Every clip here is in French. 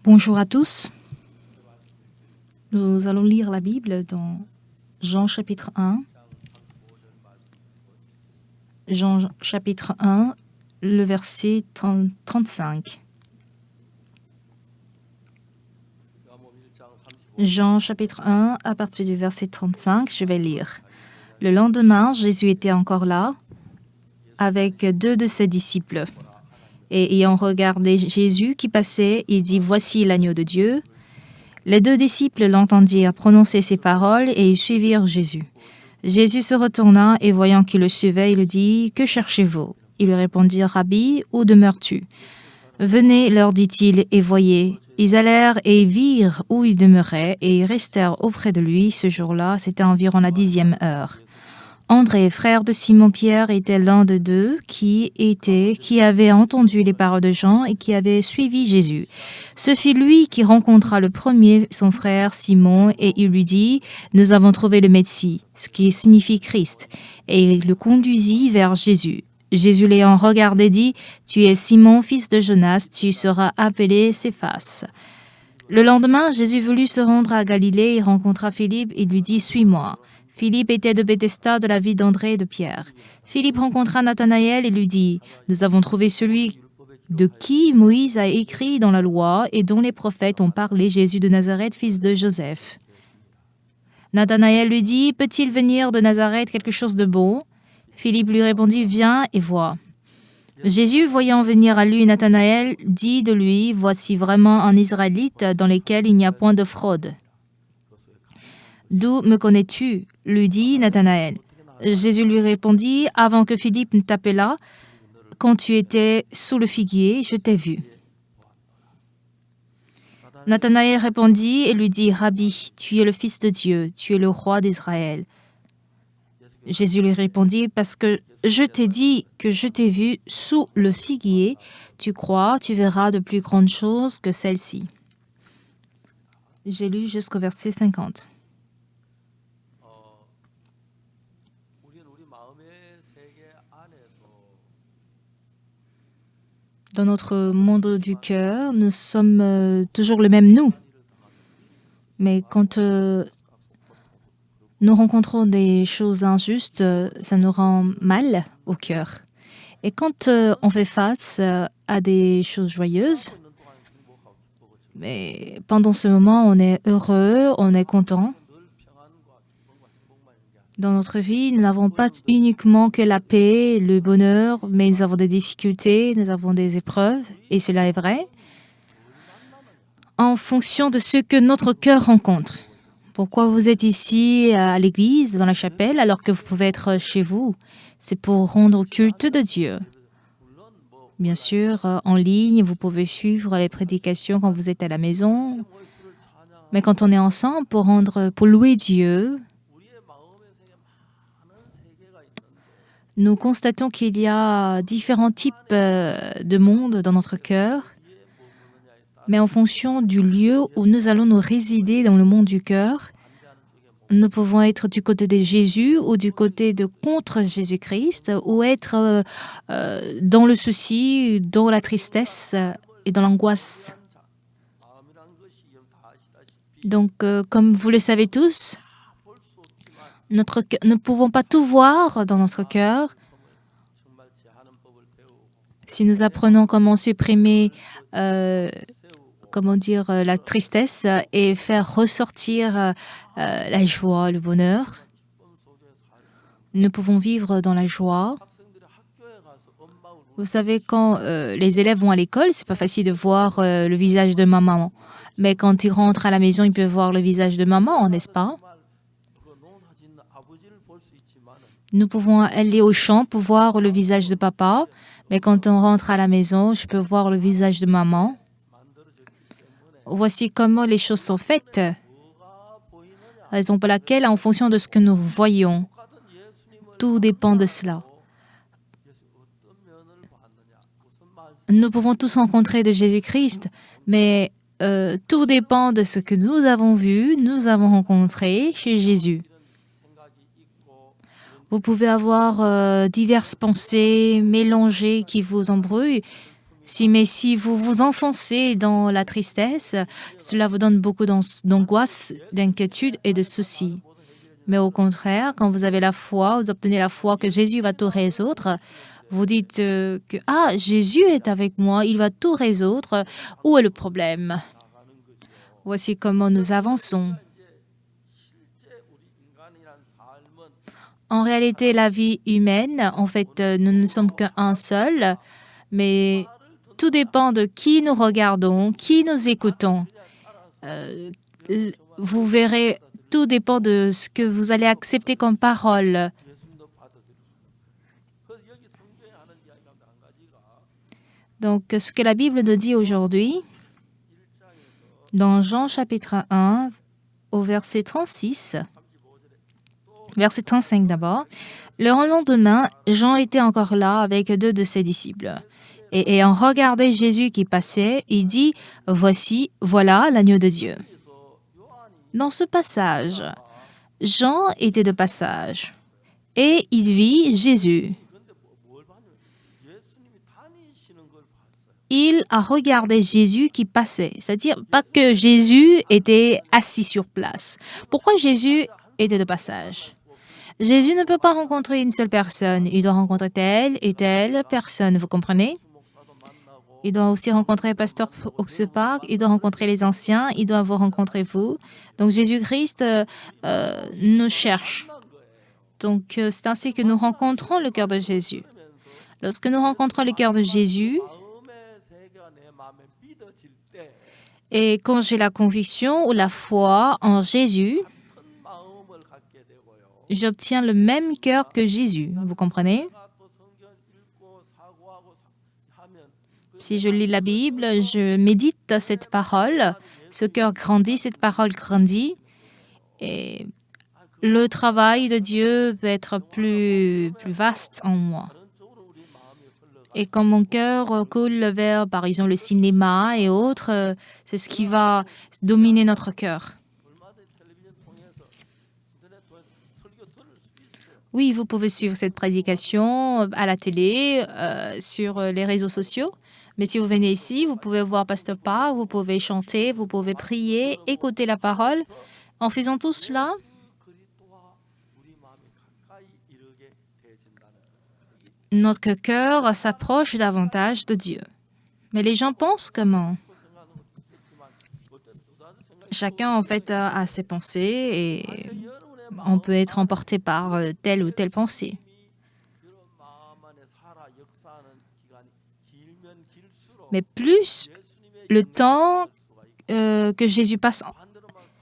Bonjour à tous. Nous allons lire la Bible dans Jean chapitre 1. Jean chapitre 1, le verset 35. Jean chapitre 1, à partir du verset 35, je vais lire. Le lendemain, Jésus était encore là, avec 2 de ses disciples. Et ayant regardé Jésus qui passait, il dit « Voici l'agneau de Dieu ». Les 2 disciples l'entendirent prononcer ces paroles et ils suivirent Jésus. Jésus se retourna et voyant qu'ils le suivaient, il lui dit « Que cherchez-vous » Ils lui répondirent « Rabbi, où demeures-tu » ? « Venez, leur dit-il, et voyez. » Ils allèrent et virent où il demeurait et ils restèrent auprès de lui. Ce jour-là, c'était environ la 10e heure. André, frère de Simon-Pierre, était l'un de 2 qui avait entendu les paroles de Jean et qui avait suivi Jésus. Ce fut lui qui rencontra le premier son frère Simon et il lui dit « Nous avons trouvé le Messie », ce qui signifie Christ, et il le conduisit vers Jésus. Jésus l'ayant regardé dit « Tu es Simon, fils de Jonas, tu seras appelé Céphas ». Le lendemain, Jésus voulut se rendre à Galilée et rencontra Philippe et lui dit « Suis-moi ». Philippe était de Bethesda, de la ville d'André et de Pierre. Philippe rencontra Nathanaël et lui dit « Nous avons trouvé celui de qui Moïse a écrit dans la loi et dont les prophètes ont parlé, Jésus de Nazareth, fils de Joseph. » Nathanaël lui dit « Peut-il venir de Nazareth quelque chose de bon ?» Philippe lui répondit « Viens et vois. » Jésus, voyant venir à lui Nathanaël, dit de lui « Voici vraiment un Israélite dans lequel il n'y a point de fraude. » « D'où me connais-tu » lui dit Nathanaël. Jésus lui répondit « Avant que Philippe ne t'appelât, quand tu étais sous le figuier, je t'ai vu. » Nathanaël répondit et lui dit « Rabbi, tu es le Fils de Dieu, tu es le roi d'Israël. » Jésus lui répondit « Parce que je t'ai dit que je t'ai vu sous le figuier, tu crois, tu verras de plus grandes choses que celles-ci. » J'ai lu jusqu'au verset 50. Dans notre monde du cœur, nous sommes toujours le même nous. Mais quand nous rencontrons des choses injustes, ça nous rend mal au cœur. Et quand on fait face à des choses joyeuses, mais pendant ce moment, on est heureux, on est content. Dans notre vie, nous n'avons pas uniquement que la paix, le bonheur, mais nous avons des difficultés, nous avons des épreuves, et cela est vrai, en fonction de ce que notre cœur rencontre. Pourquoi vous êtes ici à l'église, dans la chapelle, alors que vous pouvez être chez vous? C'est pour rendre culte de Dieu. Bien sûr, en ligne, vous pouvez suivre les prédications quand vous êtes à la maison, mais quand on est ensemble pour louer Dieu, nous constatons qu'il y a différents types de monde dans notre cœur, mais en fonction du lieu où nous allons nous résider dans le monde du cœur, nous pouvons être du côté de Jésus ou du côté de contre Jésus-Christ, ou être dans le souci, dans la tristesse et dans l'angoisse. Donc, comme vous le savez tous, nous ne pouvons pas tout voir dans notre cœur. Si nous apprenons comment supprimer la tristesse et faire ressortir la joie, le bonheur, nous pouvons vivre dans la joie. Vous savez, quand les élèves vont à l'école, c'est pas facile de voir le visage de maman. Mais quand ils rentrent à la maison, ils peuvent voir le visage de maman, n'est-ce pas? Nous pouvons aller au champ pour voir le visage de papa, mais quand on rentre à la maison, je peux voir le visage de maman. Voici comment les choses sont faites. Raison pour laquelle, en fonction de ce que nous voyons, tout dépend de cela. Nous pouvons tous rencontrer de Jésus-Christ, mais tout dépend de ce que nous avons vu, nous avons rencontré chez Jésus. Vous pouvez avoir diverses pensées mélangées qui vous embrouillent, Mais si vous vous enfoncez dans la tristesse, cela vous donne beaucoup d'angoisse, d'inquiétude et de soucis. Mais au contraire, quand vous avez la foi, vous obtenez la foi que Jésus va tout résoudre, vous dites que Jésus est avec moi, il va tout résoudre. Où est le problème? Voici comment nous avançons. En réalité, la vie humaine, en fait, nous ne sommes qu'un seul, mais tout dépend de qui nous regardons, qui nous écoutons. Vous verrez, tout dépend de ce que vous allez accepter comme parole. Donc, ce que la Bible nous dit aujourd'hui, dans Jean chapitre 1, au verset 36, verset 35 d'abord, le lendemain, Jean était encore là avec 2 de ses disciples. Et ayant regardé Jésus qui passait, il dit, « Voilà l'agneau de Dieu. » Dans ce passage, Jean était de passage et il vit Jésus. Il a regardé Jésus qui passait, c'est-à-dire pas que Jésus était assis sur place. Pourquoi Jésus était de passage? Jésus ne peut pas rencontrer une seule personne. Il doit rencontrer telle et telle personne, vous comprenez? Il doit aussi rencontrer le pasteur Oxepark, il doit rencontrer les anciens, il doit vous rencontrer vous. Donc Jésus-Christ nous cherche. Donc c'est ainsi que nous rencontrons le cœur de Jésus. Lorsque nous rencontrons le cœur de Jésus, et quand j'ai la conviction ou la foi en Jésus, j'obtiens le même cœur que Jésus. Vous comprenez? Si je lis la Bible, je médite cette parole, ce cœur grandit, cette parole grandit. Et le travail de Dieu peut être plus vaste en moi. Et quand mon cœur coule vers, par exemple, le cinéma et autres, c'est ce qui va dominer notre cœur. Oui, vous pouvez suivre cette prédication à la télé, sur les réseaux sociaux. Mais si vous venez ici, vous pouvez voir Pasteur Park, vous pouvez chanter, vous pouvez prier, écouter la parole. En faisant tout cela, notre cœur s'approche davantage de Dieu. Mais les gens pensent comment? Chacun, en fait, a ses pensées et on peut être emporté par telle ou telle pensée. Mais plus le temps que Jésus passe,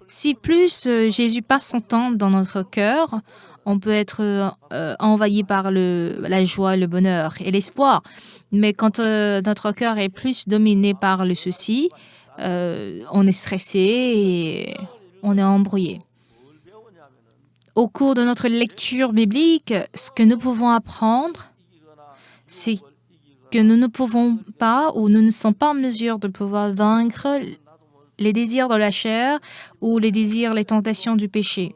si plus Jésus passe son temps dans notre cœur, on peut être envahi par la joie, le bonheur et l'espoir. Mais quand notre cœur est plus dominé par le souci, on est stressé et on est embrouillé. Au cours de notre lecture biblique, ce que nous pouvons apprendre, c'est que nous ne pouvons pas ou nous ne sommes pas en mesure de pouvoir vaincre les désirs de la chair ou les désirs, les tentations du péché.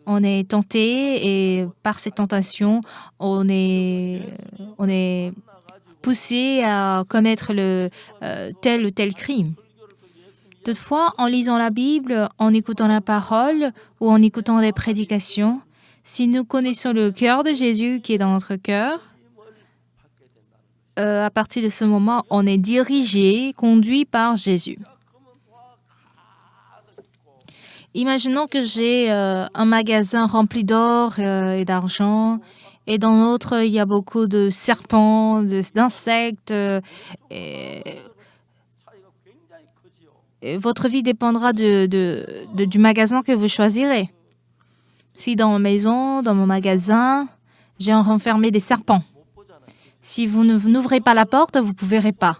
On est tenté et par ces tentations, on est poussé à commettre tel ou tel crime. Toutefois, en lisant la Bible, en écoutant la parole ou en écoutant les prédications, si nous connaissons le cœur de Jésus qui est dans notre cœur, à partir de ce moment, on est dirigé, conduit par Jésus. Imaginons que j'ai un magasin rempli d'or et d'argent, et dans l'autre, il y a beaucoup de serpents, d'insectes. Et votre vie dépendra du magasin que vous choisirez. Si dans ma maison, dans mon magasin, j'ai renfermé des serpents, si vous n'ouvrez pas la porte, vous ne verrez pas.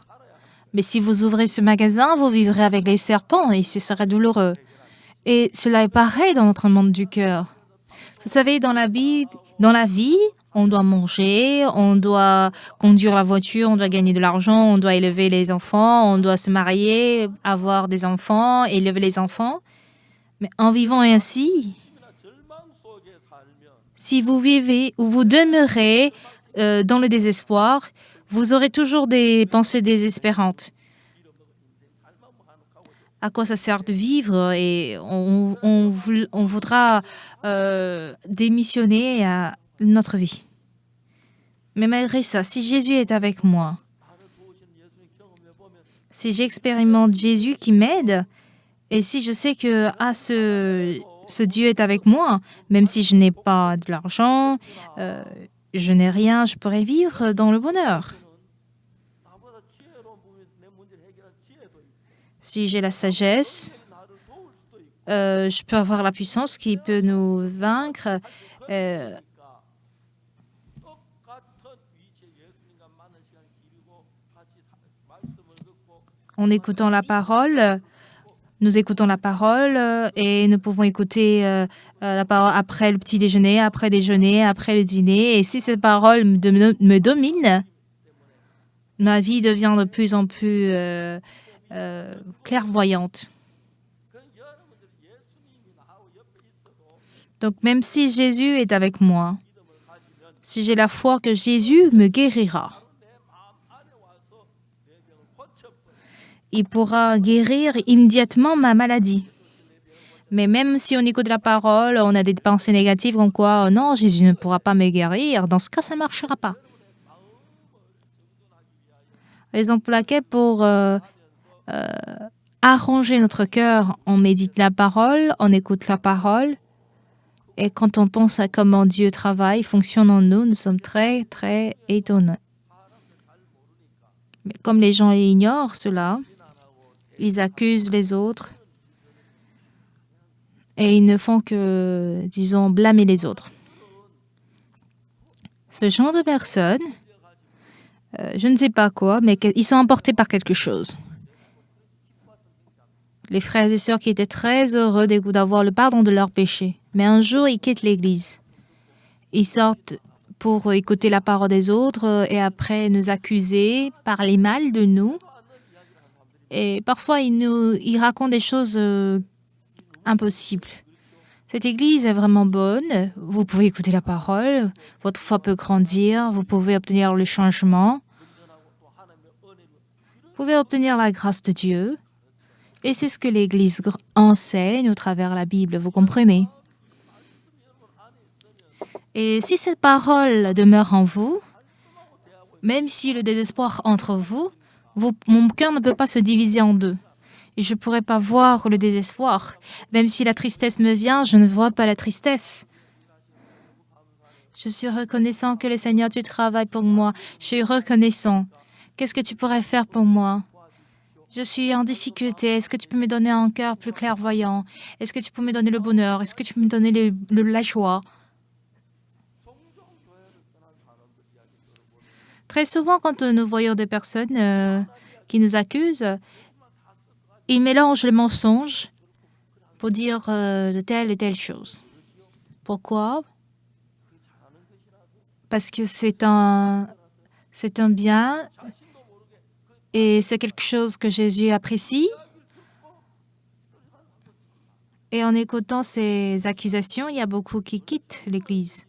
Mais si vous ouvrez ce magasin, vous vivrez avec les serpents et ce serait douloureux. Et cela est pareil dans notre monde du cœur. Vous savez, dans la vie, on doit manger, on doit conduire la voiture, on doit gagner de l'argent, on doit élever les enfants, on doit se marier, avoir des enfants, élever les enfants. Mais en vivant ainsi, si vous vivez ou vous demeurez dans le désespoir, Vous aurez toujours des pensées désespérantes. À quoi ça sert de vivre et on voudra démissionner à notre vie. Mais malgré ça, si Jésus est avec moi, si j'expérimente Jésus qui m'aide, et si je sais que ce Dieu est avec moi, même si je n'ai pas de l'argent, je n'ai rien, je pourrais vivre dans le bonheur. Si j'ai la sagesse, je peux avoir la puissance qui peut nous vaincre. En écoutant la parole, nous écoutons la parole et nous pouvons écouter la parole après le petit déjeuner, après déjeuner, après le dîner. Et si cette parole me domine, ma vie devient de plus en plus clairvoyante. Donc même si Jésus est avec moi, si j'ai la foi que Jésus me guérira, il pourra guérir immédiatement ma maladie. Mais même si on écoute la parole, on a des pensées négatives comme quoi oh non, Jésus ne pourra pas me guérir, dans ce cas, ça ne marchera pas. Raison pour laquelle, pour arranger notre cœur, on médite la parole, on écoute la parole. Et quand on pense à comment Dieu travaille, fonctionne en nous, nous sommes très, très étonnés. Mais comme les gens ignorent cela, ils accusent les autres et ils ne font que, disons, blâmer les autres. Ce genre de personnes, je ne sais pas quoi, mais ils sont emportés par quelque chose. Les frères et sœurs qui étaient très heureux d'avoir le pardon de leurs péchés. Mais un jour, ils quittent l'Église. Ils sortent pour écouter la parole des autres et après nous accuser, parler mal de nous. Et parfois, ils racontent des choses impossibles. Cette Église est vraiment bonne. Vous pouvez écouter la parole. Votre foi peut grandir. Vous pouvez obtenir le changement. Vous pouvez obtenir la grâce de Dieu. Et c'est ce que l'Église enseigne au travers de la Bible, vous comprenez? Et si cette parole demeure en vous, même si le désespoir entre vous, mon cœur ne peut pas se diviser en deux. Et je ne pourrais pas voir le désespoir. Même si la tristesse me vient, je ne vois pas la tristesse. Je suis reconnaissant que le Seigneur, tu travailles pour moi. Je suis reconnaissant. Qu'est-ce que tu pourrais faire pour moi? Je suis en difficulté. Est-ce que tu peux me donner un cœur plus clairvoyant? Est-ce que tu peux me donner le bonheur? Est-ce que tu peux me donner la joie? Très souvent, quand nous voyons des personnes qui nous accusent, ils mélangent les mensonges pour dire de telle et telle chose. Pourquoi? Parce que c'est un bien et c'est quelque chose que Jésus apprécie. Et en écoutant ces accusations, il y a beaucoup qui quittent l'Église.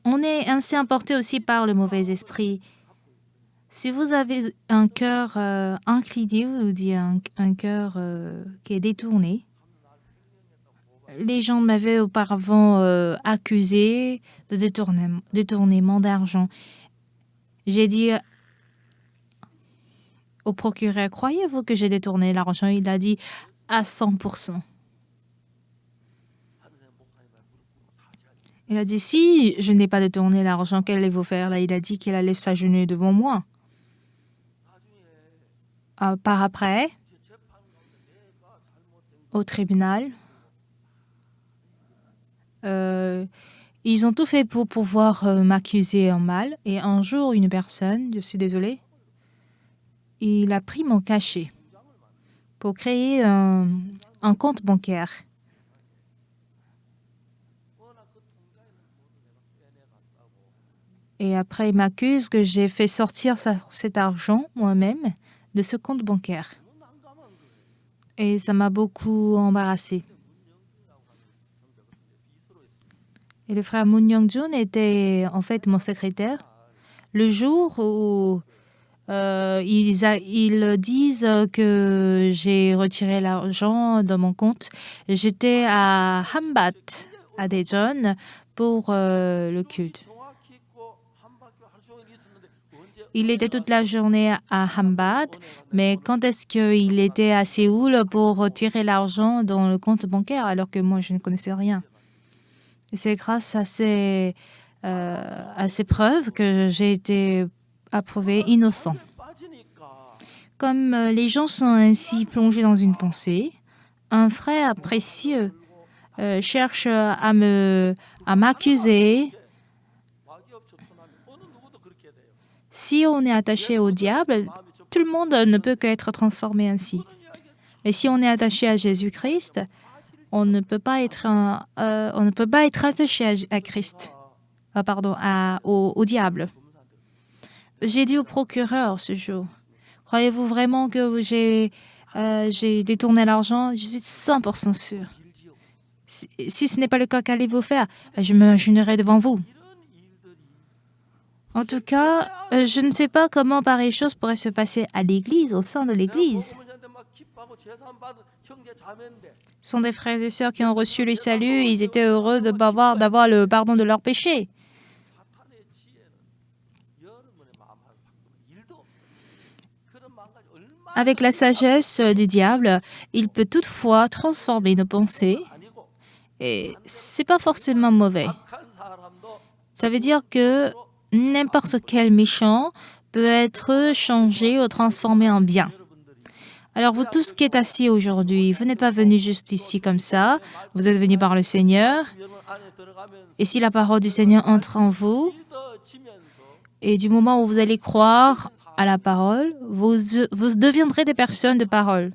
On est ainsi emporté aussi par le mauvais esprit. Si vous avez un cœur incliné ou un cœur qui est détourné, les gens m'avaient auparavant accusé de détournement d'argent. J'ai dit au procureur, croyez-vous que j'ai détourné l'argent? Il a dit à 100%. Il a dit, si je n'ai pas détourné l'argent, qu'allez-vous faire? Là, il a dit qu'il allait s'agenouiller devant moi. Par après, au tribunal, ils ont tout fait pour pouvoir m'accuser en mal. Et un jour, une personne, je suis désolée, il a pris mon cachet pour créer un compte bancaire. Et après, il m'accuse que j'ai fait sortir cet argent moi-même de ce compte bancaire. Et ça m'a beaucoup embarrassée. Et le frère Moon Young-jun était en fait mon secrétaire. Le jour où ils disent que j'ai retiré l'argent de mon compte, j'étais à Hambat, à Daejeon, pour le culte. Il était toute la journée à Hambat, mais quand est-ce qu'il était à Séoul pour retirer l'argent dans le compte bancaire alors que moi, je ne connaissais rien? Et c'est grâce à ces preuves que j'ai été approuvé innocent. Comme les gens sont ainsi plongés dans une pensée, un frère précieux cherche à m'accuser. Si on est attaché au diable, tout le monde ne peut qu'être transformé ainsi. Mais si on est attaché à Jésus-Christ, on ne peut pas être attaché à Christ. Au diable. J'ai dit au procureur ce jour, croyez-vous vraiment que j'ai détourné l'argent? Je suis 100% sûre. Si ce n'est pas le cas, qu'allez-vous faire? Je me gênerai devant vous. En tout cas, je ne sais pas comment pareille chose pourrait se passer à l'Église, au sein de l'Église. Ce sont des frères et sœurs qui ont reçu le salut et ils étaient heureux d'avoir le pardon de leurs péchés. Avec la sagesse du diable, il peut toutefois transformer nos pensées et c'est pas forcément mauvais. Ça veut dire que n'importe quel méchant peut être changé ou transformé en bien. Alors vous tous qui êtes assis aujourd'hui, vous n'êtes pas venus juste ici comme ça, vous êtes venus par le Seigneur. Et si la parole du Seigneur entre en vous, et du moment où vous allez croire à la parole, vous deviendrez des personnes de parole.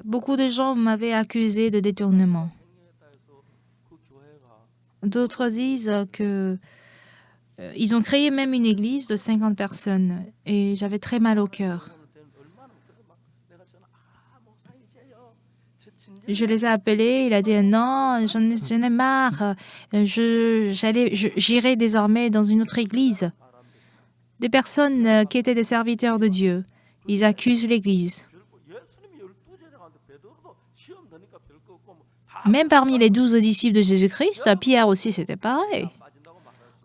Beaucoup de gens m'avaient accusé de détournement. D'autres disent que ils ont créé même une église de 50 personnes et j'avais très mal au cœur. Je les ai appelés, il a dit non, j'en ai marre, j'irai désormais dans une autre église. Des personnes qui étaient des serviteurs de Dieu, ils accusent l'église. Même parmi les 12 disciples de Jésus-Christ, Pierre aussi c'était pareil.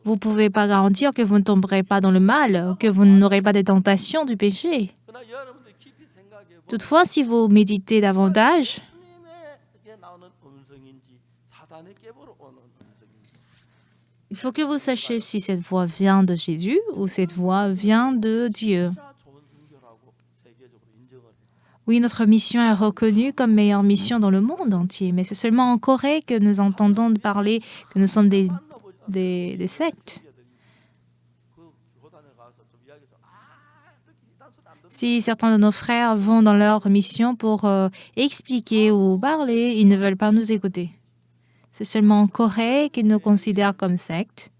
Vous ne pouvez pas garantir que vous ne tomberez pas dans le mal, que vous n'aurez pas des tentations du péché. Toutefois, si vous méditez davantage, il faut que vous sachiez si cette voix vient de Jésus ou cette voix vient de Dieu. Oui, notre mission est reconnue comme meilleure mission dans le monde entier, mais c'est seulement en Corée que nous entendons parler que nous sommes des sectes. Si certains de nos frères vont dans leur mission pour expliquer ou parler, ils ne veulent pas nous écouter. C'est seulement en Corée qu'ils nous considèrent comme secte.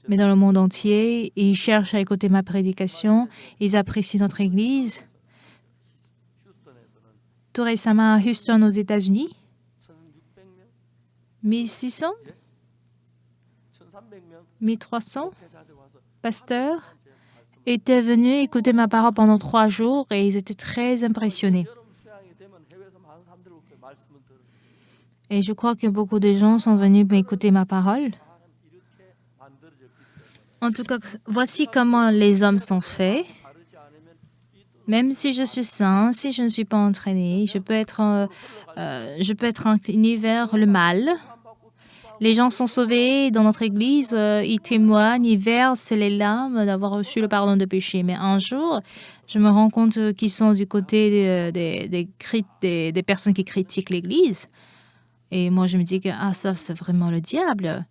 Mais dans le monde entier, ils cherchent à écouter ma prédication, ils apprécient notre Église. Tout récemment à Houston, aux États-Unis, 1600, 1300 pasteurs étaient venus écouter ma parole pendant 3 jours et ils étaient très impressionnés. Et je crois que beaucoup de gens sont venus m'écouter ma parole. En tout cas, voici comment les hommes sont faits. Même si je suis saint, si je ne suis pas entraîné, je peux être incliné vers le mal. Les gens sont sauvés dans notre Église, ils témoignent, ils versent les larmes d'avoir reçu le pardon de péché. Mais un jour, je me rends compte qu'ils sont du côté des personnes qui critiquent l'Église. Et moi, je me dis que ça, c'est vraiment le diable.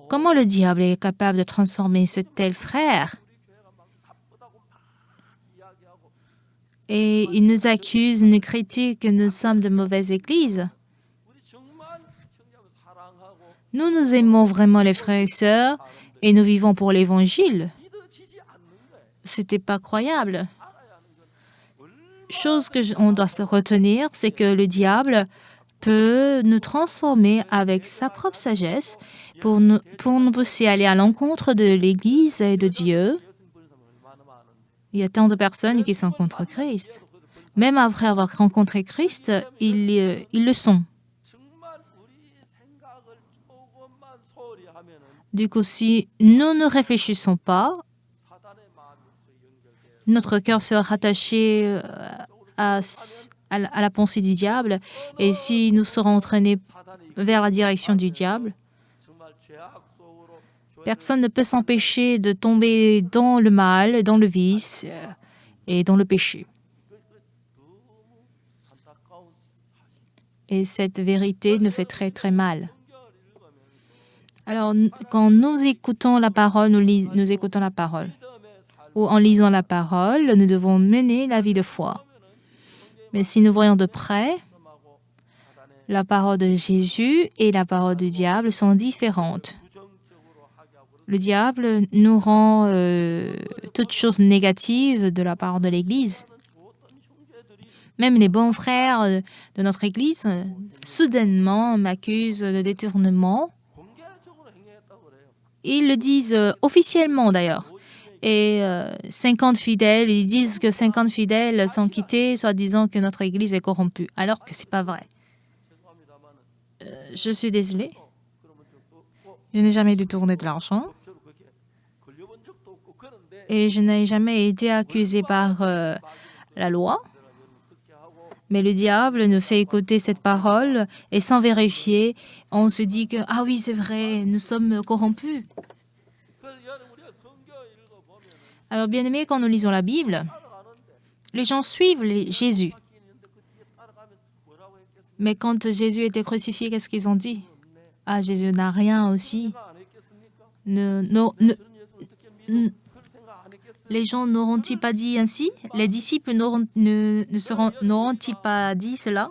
Comment le diable est capable de transformer ce tel frère? Et il nous accuse, nous critique que nous sommes de mauvaises églises. Nous aimons vraiment les frères et sœurs et nous vivons pour l'Évangile. C'était pas croyable. chose on doit se retenir, c'est que le diable peut nous transformer avec sa propre sagesse pour nous pousser à aller à l'encontre de l'Église et de Dieu. Il y a tant de personnes qui sont contre Christ. Même après avoir rencontré Christ, ils le sont. Du coup, si nous ne réfléchissons pas, notre cœur sera rattaché à la pensée du diable. Et si nous serons entraînés vers la direction du diable, personne ne peut s'empêcher de tomber dans le mal, dans le vice et dans le péché. Et cette vérité nous fait très, très mal. Alors, quand nous écoutons la parole, nous écoutons la parole. Ou en lisant la parole, nous devons mener la vie de foi. Mais si nous voyons de près, la parole de Jésus et la parole du diable sont différentes. Le diable nous rend toutes choses négatives de la part de l'Église. Même les bons frères de notre Église, soudainement, m'accusent de détournement. Ils le disent officiellement d'ailleurs. Et 50 fidèles, ils disent que 50 fidèles sont quittés, soit disant que notre Église est corrompue, alors que ce n'est pas vrai. Je suis désolée. Je n'ai jamais détourné de l'argent. Et je n'ai jamais été accusée par la loi. Mais le diable nous fait écouter cette parole et sans vérifier, on se dit que, ah oui, c'est vrai, nous sommes corrompus. Alors, bien aimé, quand nous lisons la Bible, les gens suivent Jésus. Mais quand Jésus était crucifié, qu'est-ce qu'ils ont dit? Ah, Jésus n'a rien aussi. Les gens n'auront-ils pas dit ainsi? Les disciples n'auront-ils pas dit cela?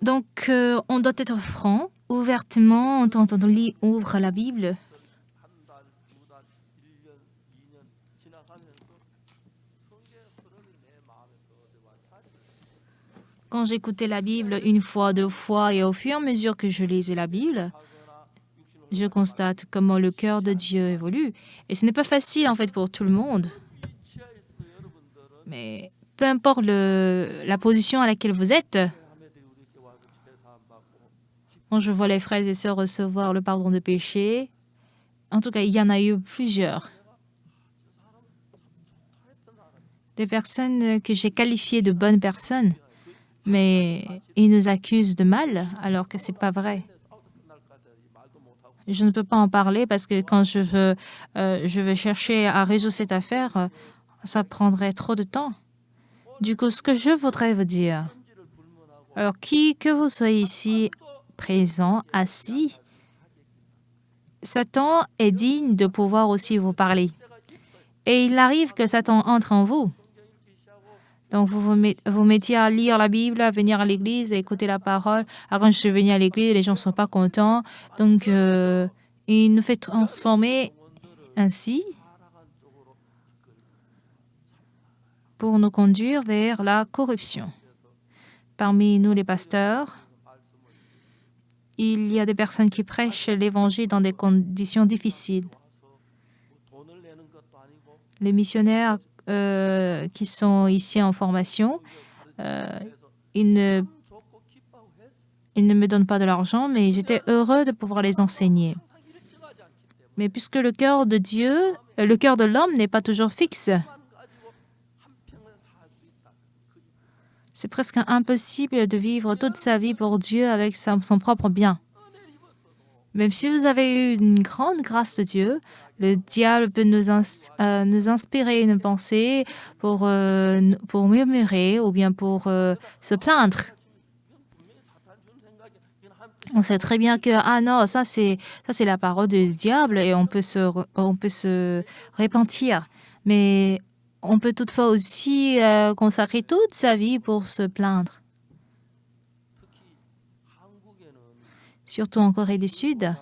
Donc, on doit être franc, ouvertement, quand on ouvre la Bible. Quand j'écoutais la Bible une fois, 2 fois, et au fur et à mesure que je lisais la Bible, je constate comment le cœur de Dieu évolue. Et ce n'est pas facile, en fait, pour tout le monde. Mais peu importe la position à laquelle vous êtes, quand je vois les frères et sœurs recevoir le pardon de péché, en tout cas, il y en a eu plusieurs. Des personnes que j'ai qualifiées de bonnes personnes, mais ils nous accusent de mal, alors que ce n'est pas vrai. Je ne peux pas en parler parce que quand je veux chercher à résoudre cette affaire, ça prendrait trop de temps. Du coup, ce que je voudrais vous dire, alors que vous soyez ici présent, assis, Satan est digne de pouvoir aussi vous parler. Et il arrive que Satan entre en vous. Donc, vous mettiez à lire la Bible, à venir à l'église, à écouter la parole. Alors, quand je suis venue à l'église, les gens ne sont pas contents. Donc, il nous fait transformer ainsi pour nous conduire vers la corruption. Parmi nous, les pasteurs, il y a des personnes qui prêchent l'Évangile dans des conditions difficiles. Les missionnaires qui sont ici en formation, ils ne me donnent pas de l'argent, mais j'étais heureux de pouvoir les enseigner. Mais puisque le cœur de l'homme n'est pas toujours fixe, c'est presque impossible de vivre toute sa vie pour Dieu avec son propre bien. Même si vous avez eu une grande grâce de Dieu, le diable peut nous inspirer une pensée pour murmurer ou bien pour se plaindre. On sait très bien que non, ça c'est la parole du diable et on peut se repentir. Mais on peut toutefois aussi consacrer toute sa vie pour se plaindre. Surtout en Corée du Sud,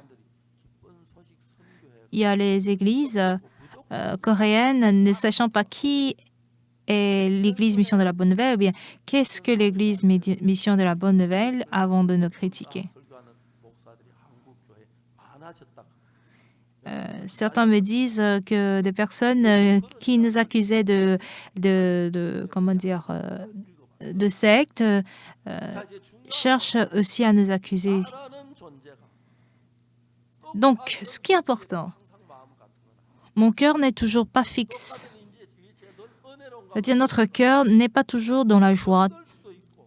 il y a les églises coréenne, ne sachant pas qui est l'Église Mission de la Bonne Nouvelle, ou bien qu'est-ce que l'Église Mission de la Bonne Nouvelle avant de nous critiquer. Certains me disent que des personnes qui nous accusaient comment dire, de secte cherchent aussi à nous accuser. Donc, ce qui est important, mon cœur n'est toujours pas fixe. C'est-à-dire, notre cœur n'est pas toujours dans la joie.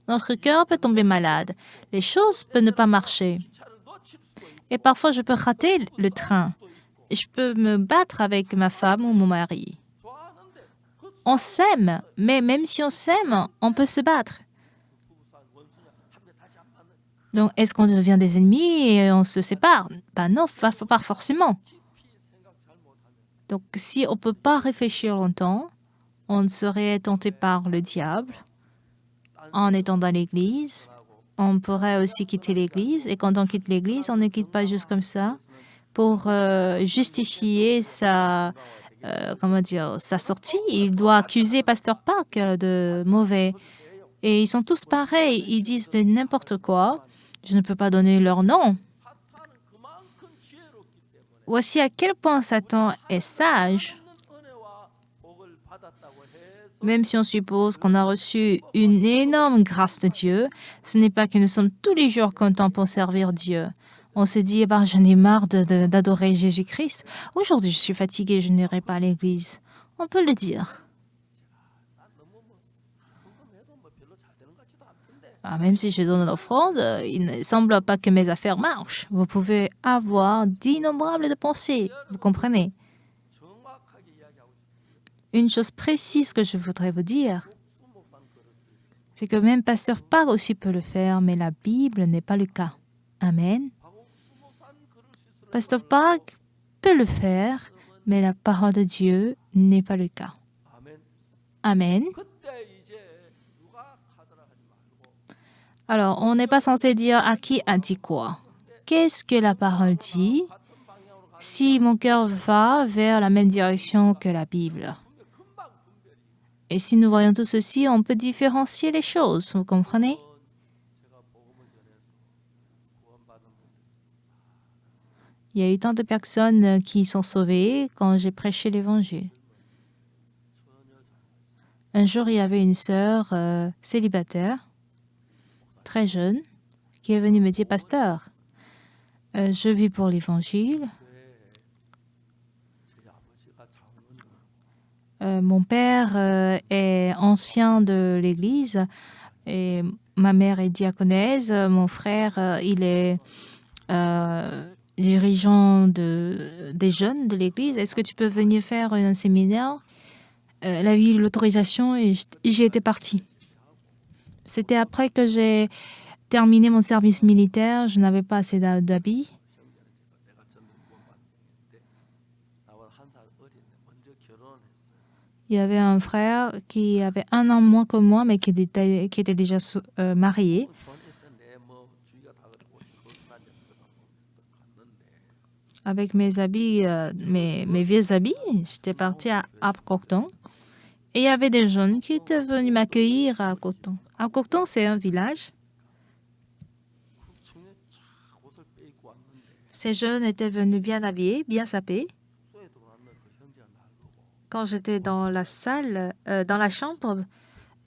Notre cœur peut tomber malade. Les choses peuvent ne pas marcher. Et parfois, je peux rater le train. Je peux me battre avec ma femme ou mon mari. On s'aime, mais même si on s'aime, on peut se battre. Donc, est-ce qu'on devient des ennemis et on se sépare? Ben non, pas forcément. Donc, si on ne peut pas réfléchir longtemps, on serait tenté par le diable en étant dans l'Église. On pourrait aussi quitter l'Église. Et quand on quitte l'Église, on ne quitte pas juste comme ça pour justifier sa sortie. Il doit accuser Pasteur Park de mauvais. Et ils sont tous pareils. Ils disent de n'importe quoi. Je ne peux pas donner leur nom. Voici à quel point Satan est sage. Même si on suppose qu'on a reçu une énorme grâce de Dieu, ce n'est pas que nous sommes tous les jours contents pour servir Dieu. On se dit, j'en ai marre d'adorer Jésus-Christ. Aujourd'hui, je suis fatigué, je n'irai pas à l'église. On peut le dire. Même si je donne l'offrande, il ne semble pas que mes affaires marchent. Vous pouvez avoir d'innombrables pensées, vous comprenez? Une chose précise que je voudrais vous dire, c'est que même Pasteur Park aussi peut le faire, mais la Bible n'est pas le cas. Amen. Pasteur Park peut le faire, mais la parole de Dieu n'est pas le cas. Amen. Alors, on n'est pas censé dire à qui a dit quoi. Qu'est-ce que la parole dit si mon cœur va vers la même direction que la Bible? Et si nous voyons tout ceci, on peut différencier les choses, vous comprenez? Il y a eu tant de personnes qui sont sauvées quand j'ai prêché l'Évangile. Un jour, il y avait une sœur célibataire, très jeune, qui est venue me dire, Pasteur, je vis pour l'Évangile. Mon père est ancien de l'Église et ma mère est diaconesse. Mon frère, il est dirigeant des jeunes de l'Église. Est-ce que tu peux venir faire un séminaire? Elle a eu l'autorisation et j'y étais partie. C'était après que j'ai terminé mon service militaire. Je n'avais pas assez d'habits. Il y avait un frère qui avait 1 an moins que moi, mais qui était déjà marié. Avec mes habits, mes vieux habits, j'étais partie à Apcocton. Et il y avait des jeunes qui étaient venus m'accueillir à Apcocton. Apcocton, c'est un village. Ces jeunes étaient venus bien habillés, bien sapés. Quand j'étais dans la salle, dans la chambre,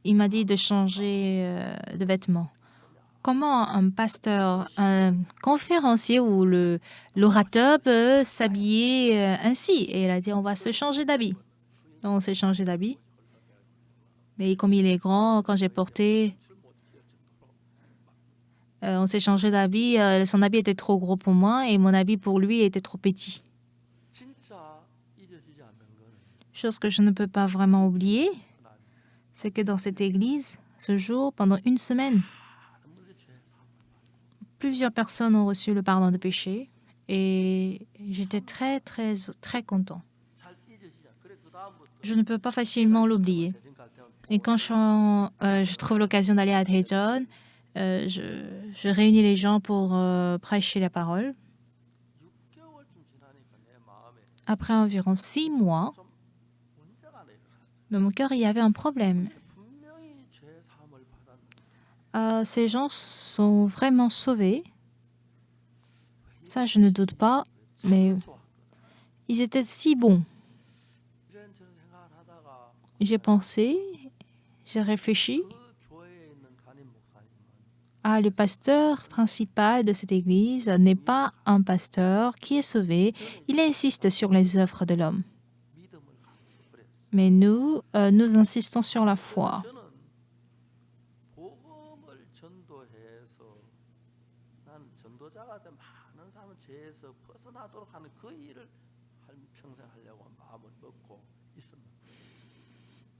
il m'a dit de changer de vêtements. Comment un pasteur, un conférencier ou l'orateur peut s'habiller ainsi? Et il a dit, on va se changer d'habit. Donc, on s'est changé d'habit. Mais comme il est grand, quand j'ai porté, on s'est changé d'habit. Son habit était trop gros pour moi et mon habit pour lui était trop petit. Chose que je ne peux pas vraiment oublier, c'est que dans cette église, ce jour, pendant 1 semaine, plusieurs personnes ont reçu le pardon de péché et j'étais très, très, très content. Je ne peux pas facilement l'oublier. Et quand je trouve l'occasion d'aller à Daejeon, je réunis les gens pour prêcher la parole. Après environ 6 mois, Dans mon cœur, il y avait un problème. Ces gens sont vraiment sauvés. Ça, je ne doute pas. Mais ils étaient si bons. J'ai pensé, j'ai réfléchi. Le pasteur principal de cette église n'est pas un pasteur qui est sauvé. Il insiste sur les œuvres de l'homme. Mais nous insistons sur la foi.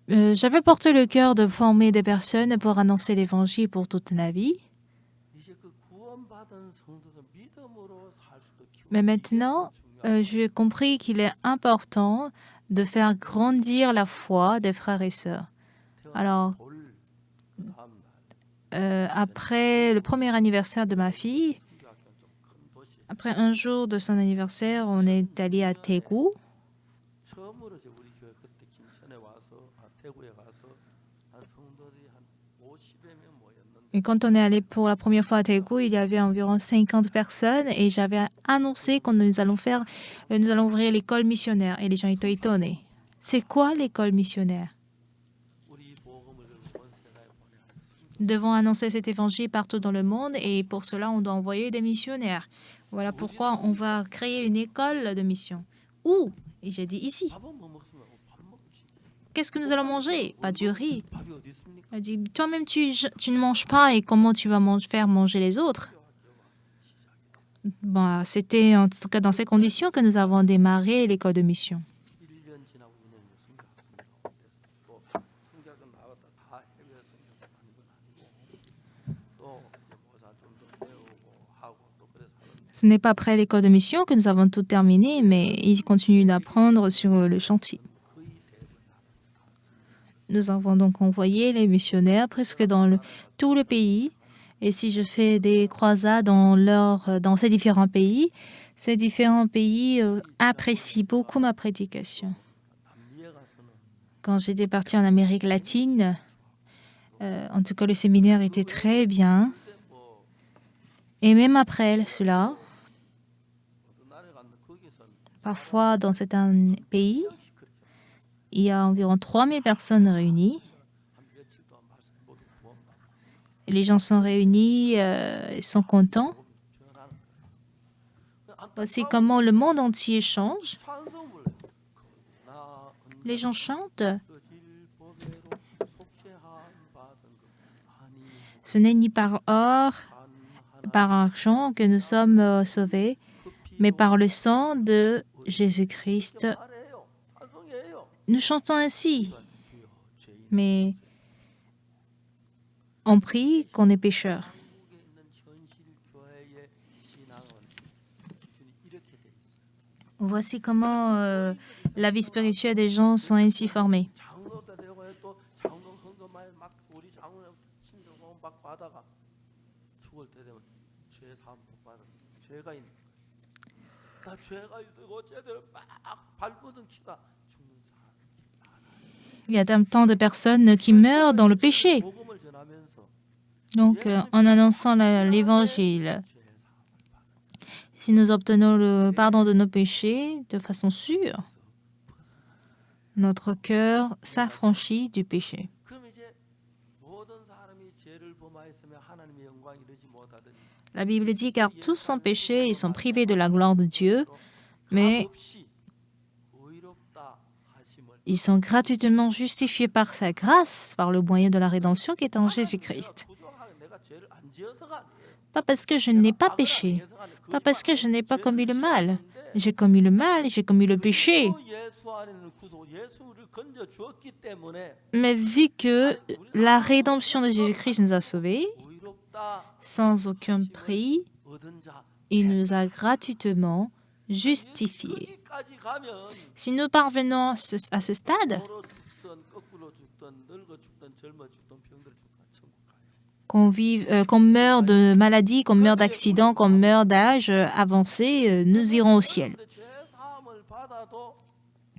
J'avais porté le cœur de former des personnes pour annoncer l'évangile pour toute la vie. Mais maintenant, j'ai compris qu'il est important de faire grandir la foi des frères et sœurs. Alors, après le premier anniversaire de ma fille, après un jour de son anniversaire, on est allé à Daegu. Et quand on est allé pour la première fois à Daegu, il y avait environ 50 personnes et j'avais annoncé que nous allons ouvrir l'école missionnaire et les gens étaient étonnés. C'est quoi l'école missionnaire? Nous devons annoncer cet évangile partout dans le monde et pour cela, on doit envoyer des missionnaires. Voilà pourquoi on va créer une école de mission. Où? Et j'ai dit ici. Qu'est-ce que nous allons manger? Pas du riz. Elle dit, toi-même, tu ne manges pas et comment tu vas faire manger les autres? C'était en tout cas dans ces conditions que nous avons démarré l'école de mission. Ce n'est pas après l'école de mission que nous avons tout terminé, mais ils continuent d'apprendre sur le chantier. Nous avons donc envoyé les missionnaires presque dans tout le pays. Et si je fais des croisades dans ces différents pays apprécient beaucoup ma prédication. Quand j'étais partie en Amérique latine, en tout cas le séminaire était très bien. Et même après cela, parfois dans certains pays, il y a environ 3000 personnes réunies. Les gens sont réunis, ils sont contents. Voici comment le monde entier change. Les gens chantent. Ce n'est ni par or, par argent que nous sommes sauvés, mais par le sang de Jésus-Christ. Nous chantons ainsi, mais on prie qu'on est pécheur. Voici comment la vie spirituelle des gens sont ainsi formés. Il y a tant de personnes qui meurent dans le péché. Donc, en annonçant l'évangile, si nous obtenons le pardon de nos péchés de façon sûre, notre cœur s'affranchit du péché. La Bible dit, car tous sont péchés et sont privés de la gloire de Dieu, mais ils sont gratuitement justifiés par sa grâce, par le moyen de la rédemption qui est en Jésus-Christ. Pas parce que je n'ai pas péché, pas parce que je n'ai pas commis le mal. J'ai commis le mal, j'ai commis le péché. Mais vu que la rédemption de Jésus-Christ nous a sauvés, sans aucun prix, il nous a gratuitement justifiés. Si nous parvenons à ce stade, qu'on meurt de maladie, qu'on meurt d'accident, qu'on meurt d'âge avancé, nous irons au ciel.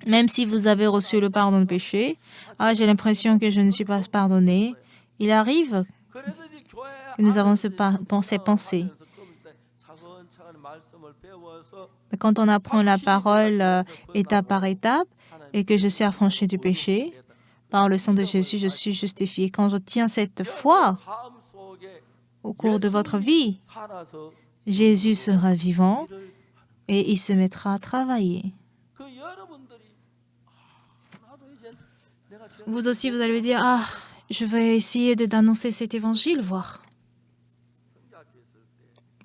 Même si vous avez reçu le pardon de péché, ah, j'ai l'impression que je ne suis pas pardonné. Il arrive que nous avons ces pensées. Mais quand on apprend la parole étape par étape et que je suis affranchi du péché, par le sang de Jésus, je suis justifié. Quand j'obtiens cette foi au cours de votre vie, Jésus sera vivant et il se mettra à travailler. Vous aussi, vous allez dire, ah, je vais essayer d'annoncer cet évangile, voir.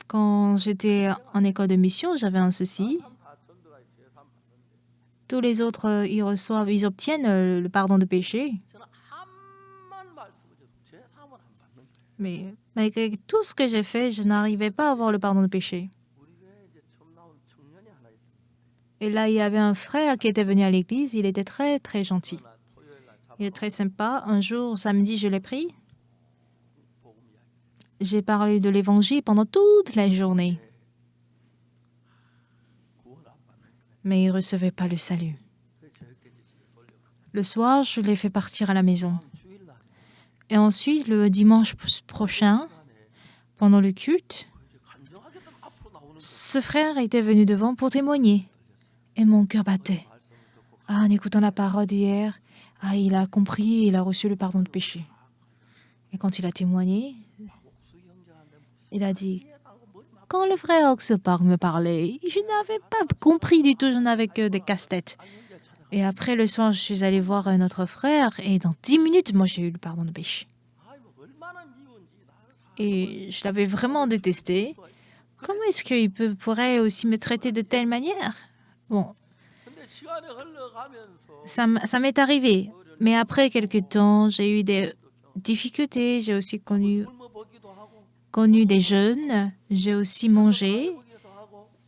Quand j'étais en école de mission, j'avais un souci. Tous les autres, ils obtiennent le pardon de péché. Mais malgré tout ce que j'ai fait, je n'arrivais pas à avoir le pardon de péché. Et là, il y avait un frère qui était venu à l'église. Il était très, très gentil. Il est très sympa. Un jour, samedi, je l'ai pris. J'ai parlé de l'évangile pendant toute la journée. Mais il ne recevait pas le salut. Le soir, je l'ai fait partir à la maison. Et ensuite, le dimanche prochain, pendant le culte, ce frère était venu devant pour témoigner. Et mon cœur battait. Ah, en écoutant la parole d'hier, ah, il a compris, il a reçu le pardon de péché. Et quand il a témoigné, il a dit, quand le frère Oxopar me parlait, je n'avais pas compris du tout, je n'avais que des casse-têtes. Et après, le soir, je suis allée voir un autre frère et dans 10 minutes, moi, j'ai eu le pardon de péché. Et je l'avais vraiment détesté. Comment est-ce qu'il pourrait aussi me traiter de telle manière? Bon, ça m'est arrivé. Mais après quelques temps, j'ai eu des difficultés. J'ai aussi connu des jeunes. J'ai aussi mangé.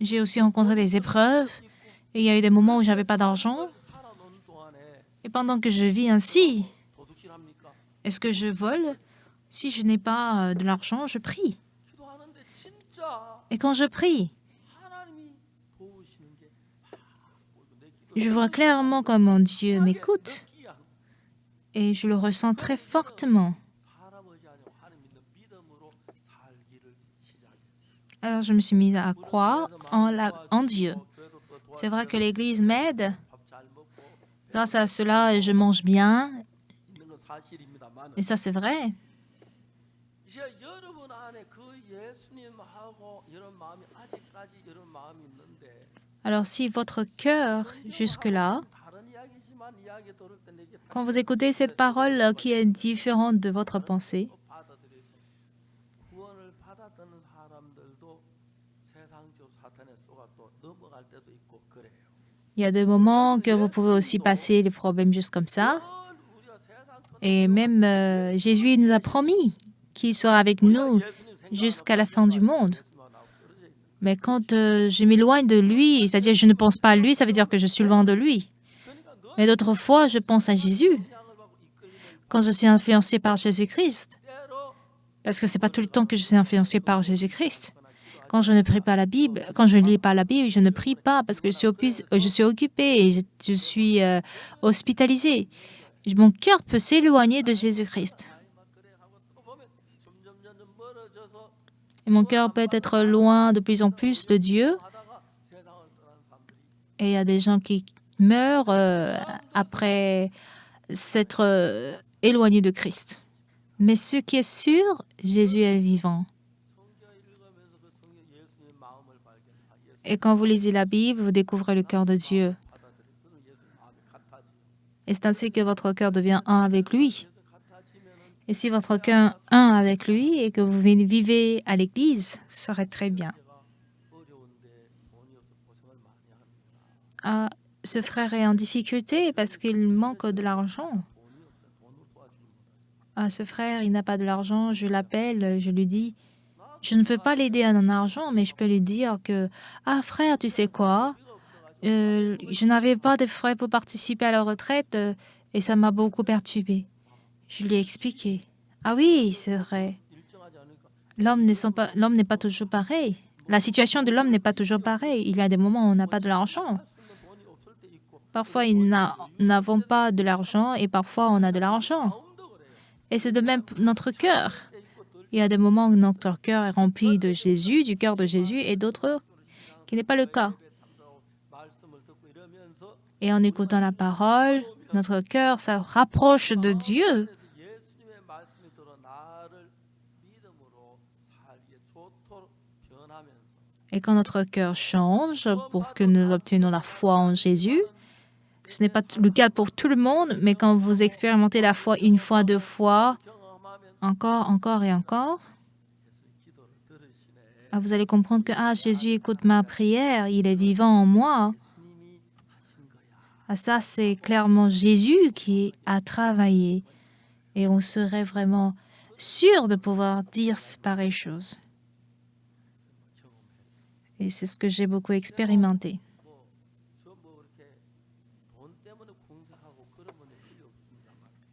J'ai aussi rencontré des épreuves. Et il y a eu des moments où je n'avais pas d'argent. Et pendant que je vis ainsi, est-ce que je vole? Si je n'ai pas de l'argent, je prie. Et quand je prie, je vois clairement comment Dieu m'écoute. Et je le ressens très fortement. Alors je me suis mise à croire en Dieu. C'est vrai que l'Église m'aide. Grâce à cela, je mange bien. Et ça, c'est vrai. Alors si votre cœur, jusque-là, quand vous écoutez cette parole qui est différente de votre pensée, il y a des moments que vous pouvez aussi passer les problèmes juste comme ça. Et même Jésus nous a promis qu'il sera avec nous jusqu'à la fin du monde. Mais quand je m'éloigne de lui, c'est-à-dire je ne pense pas à lui, ça veut dire que je suis loin de lui. Mais d'autres fois, je pense à Jésus. Quand je suis influencée par Jésus-Christ, parce que ce n'est pas tout le temps que je suis influencée par Jésus-Christ. Quand je ne prie pas la Bible, quand je ne lis pas la Bible, je ne prie pas parce que je suis occupée et je suis hospitalisée. Mon cœur peut s'éloigner de Jésus-Christ. Et mon cœur peut être loin de plus en plus de Dieu. Et il y a des gens qui meurent après s'être éloignés de Christ. Mais ce qui est sûr, Jésus est vivant. Et quand vous lisez la Bible, vous découvrez le cœur de Dieu. Et c'est ainsi que votre cœur devient un avec lui. Et si votre cœur est un avec lui et que vous vivez à l'église, ce serait très bien. Ah, ce frère est en difficulté parce qu'il manque de l'argent. Ah, ce frère, il n'a pas de l'argent. Je l'appelle, je lui dis, je ne peux pas l'aider en argent, mais je peux lui dire que, ah frère, tu sais quoi? Je n'avais pas de frais pour participer à la retraite et ça m'a beaucoup perturbée. Je lui ai expliqué. Ah oui, c'est vrai. L'homme n'est pas toujours pareil. La situation de l'homme n'est pas toujours pareille. Il y a des moments où on n'a pas de l'argent. Parfois, n'avons pas de l'argent et parfois, on a de l'argent. Et c'est de même pour notre cœur. Il y a des moments où notre cœur est rempli de Jésus, du cœur de Jésus, et d'autres qui n'est pas le cas. Et en écoutant la parole, notre cœur se rapproche de Dieu. Et quand notre cœur change pour que nous obtenions la foi en Jésus, ce n'est pas le cas pour tout le monde, mais quand vous expérimentez la foi une fois, deux fois, encore et encore, vous allez comprendre que Jésus écoute ma prière, il est vivant en moi. Ça, c'est clairement Jésus qui a travaillé. Et on serait vraiment sûr de pouvoir dire pareille chose. Et c'est ce que j'ai beaucoup expérimenté.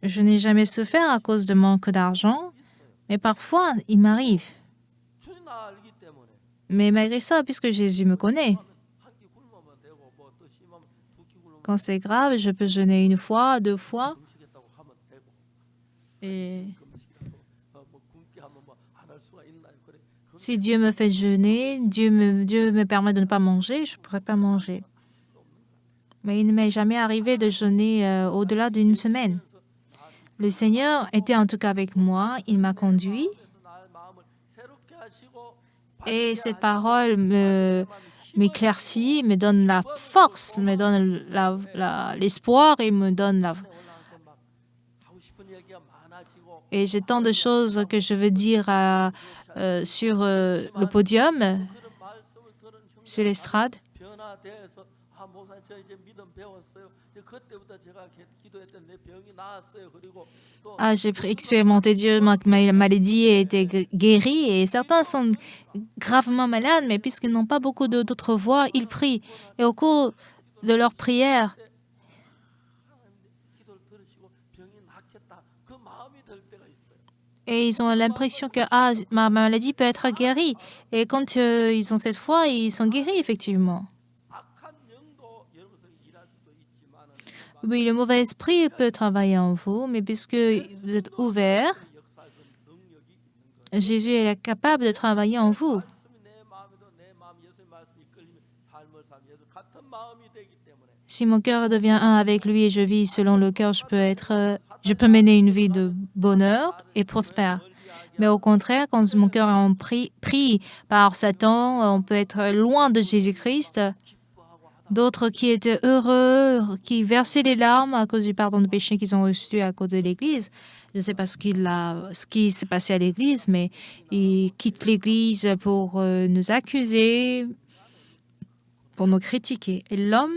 Je n'ai jamais souffert à cause de manque d'argent, mais parfois, il m'arrive. Mais malgré ça, puisque Jésus me connaît, quand c'est grave, je peux jeûner une fois, deux fois. Et si Dieu me fait jeûner, Dieu me permet de ne pas manger, je ne pourrais pas manger. Mais il ne m'est jamais arrivé de jeûner au-delà d'une semaine. Le Seigneur était en tout cas avec moi, il m'a conduit. Et cette parole m'éclaircit, me donne la force, me donne l'espoir et me donne Et j'ai tant de choses que je veux dire sur le podium, sur l'estrade. J'ai expérimenté Dieu, ma maladie a été guérie et certains sont gravement malades, mais puisqu'ils n'ont pas beaucoup d'autres voies, ils prient. Et au cours de leur prière, et ils ont l'impression que ma maladie peut être guérie. Et quand ils ont cette foi, ils sont guéris, effectivement. Oui, le mauvais esprit peut travailler en vous, mais puisque vous êtes ouvert, Jésus est capable de travailler en vous. Si mon cœur devient un avec lui et je vis selon le cœur, je peux mener une vie de bonheur et prospère. Mais au contraire, quand mon cœur est pris par Satan, on peut être loin de Jésus-Christ. D'autres qui étaient heureux, qui versaient les larmes à cause du pardon de péché qu'ils ont reçu à cause de l'Église. Je ne sais pas ce qui s'est passé à l'Église, mais ils quittent l'Église pour nous accuser, pour nous critiquer. Et l'homme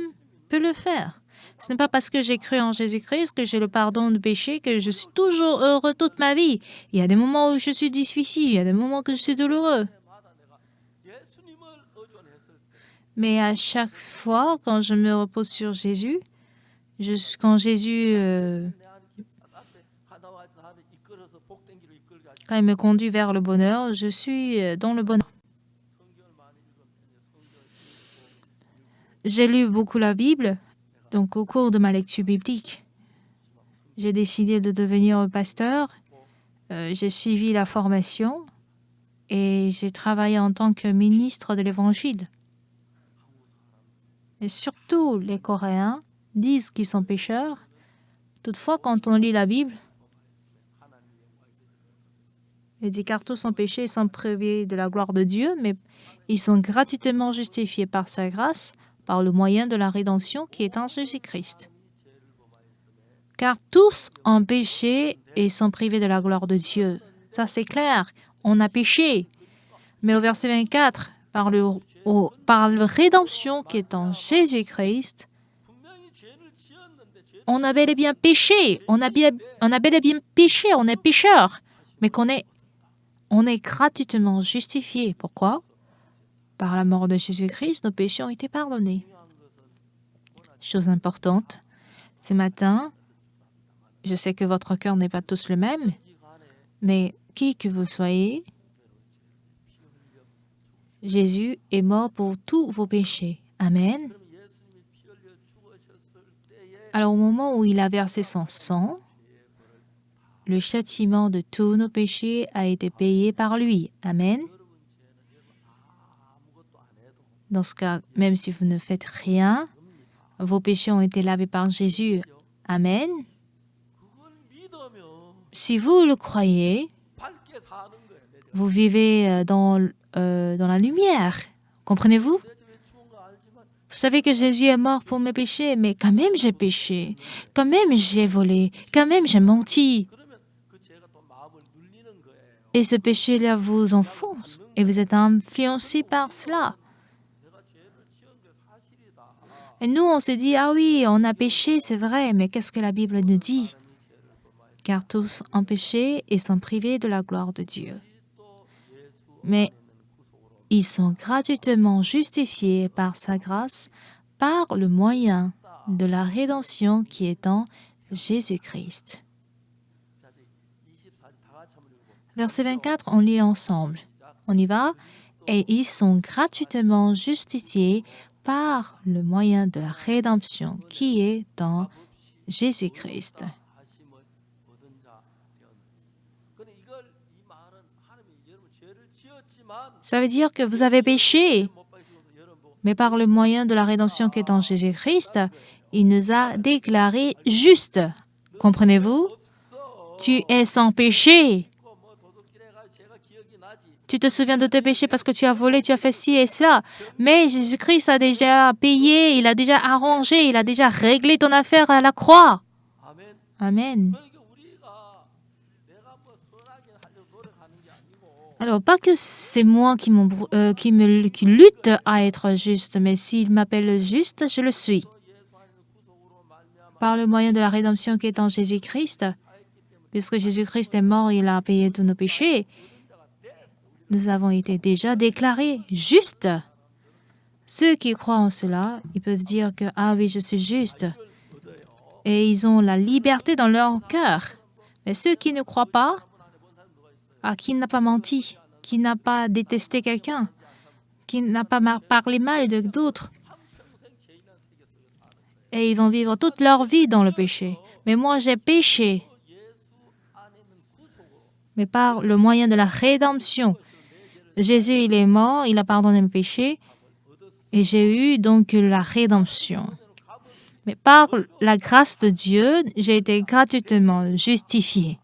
peut le faire. Ce n'est pas parce que j'ai cru en Jésus-Christ que j'ai le pardon de péché que je suis toujours heureux toute ma vie. Il y a des moments où je suis difficile, il y a des moments où je suis douloureux. Mais à chaque fois, quand je me repose sur Jésus, quand il me conduit vers le bonheur, je suis dans le bonheur. J'ai lu beaucoup la Bible, donc au cours de ma lecture biblique, j'ai décidé de devenir pasteur. J'ai suivi la formation et j'ai travaillé en tant que ministre de l'Évangile. Et surtout, les Coréens disent qu'ils sont pécheurs. Toutefois, quand on lit la Bible, il dit car tous sont péchés et sont privés de la gloire de Dieu, mais ils sont gratuitement justifiés par sa grâce, par le moyen de la rédemption qui est en Jésus-Christ. Car tous ont péché et sont privés de la gloire de Dieu. Ça, c'est clair. On a péché. Mais au verset 24, par la rédemption qui est en Jésus-Christ, on a bel et bien péché. On a bel et bien péché. On est pécheur. Mais on est gratuitement justifié. Pourquoi? Par la mort de Jésus-Christ, nos péchés ont été pardonnés. Chose importante, ce matin, je sais que votre cœur n'est pas tous le même, mais qui que vous soyez, Jésus est mort pour tous vos péchés. Amen. Alors au moment où il a versé son sang, le châtiment de tous nos péchés a été payé par lui. Amen. Dans ce cas, même si vous ne faites rien, vos péchés ont été lavés par Jésus. Amen. Si vous le croyez, vous vivez dans la lumière. Comprenez-vous? Vous savez que Jésus est mort pour mes péchés, mais quand même j'ai péché. Quand même j'ai volé. Quand même j'ai menti. Et ce péché-là vous enfonce. Et vous êtes influencé par cela. Et nous, on se dit, ah oui, on a péché, c'est vrai, mais qu'est-ce que la Bible nous dit? Car tous ont péché et sont privés de la gloire de Dieu. Mais ils sont gratuitement justifiés par sa grâce, par le moyen de la rédemption qui est en Jésus-Christ. Verset 24, on lit ensemble. On y va. Et ils sont gratuitement justifiés par le moyen de la rédemption qui est en Jésus-Christ. Ça veut dire que vous avez péché, mais par le moyen de la rédemption qui est en Jésus-Christ, il nous a déclarés justes. Comprenez-vous? Tu es sans péché. Tu te souviens de tes péchés parce que tu as volé, tu as fait ci et cela. Mais Jésus-Christ a déjà payé, il a déjà arrangé, il a déjà réglé ton affaire à la croix. Amen. Alors, pas que c'est moi qui lutte à être juste, mais s'il m'appelle juste, je le suis. Par le moyen de la rédemption qui est en Jésus-Christ, puisque Jésus-Christ est mort, il a payé tous nos péchés, nous avons été déjà déclarés justes. Ceux qui croient en cela, ils peuvent dire que « Ah oui, je suis juste ». Et ils ont la liberté dans leur cœur. Mais ceux qui ne croient pas, qui n'a pas menti, qui n'a pas détesté quelqu'un, qui n'a pas parlé mal de d'autres, et ils vont vivre toute leur vie dans le péché. Mais moi, j'ai péché. Mais par le moyen de la rédemption, Jésus, il est mort, il a pardonné mes péchés, et j'ai eu donc la rédemption. Mais par la grâce de Dieu, j'ai été gratuitement justifié.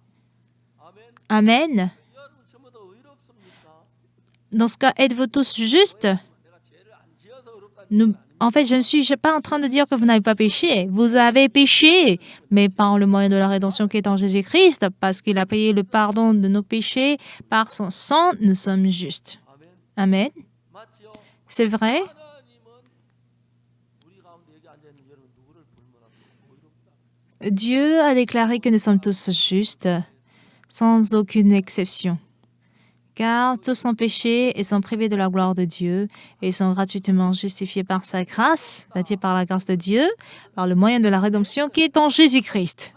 Amen. Dans ce cas, êtes-vous tous justes? En fait, je ne suis pas en train de dire que vous n'avez pas péché. Vous avez péché, mais par le moyen de la rédemption qui est en Jésus-Christ, parce qu'il a payé le pardon de nos péchés, par son sang, nous sommes justes. Amen. C'est vrai? Dieu a déclaré que nous sommes tous justes, sans aucune exception. Car tous sont péchés et sont privés de la gloire de Dieu et sont gratuitement justifiés par sa grâce, c'est-à-dire par la grâce de Dieu, par le moyen de la rédemption qui est en Jésus-Christ.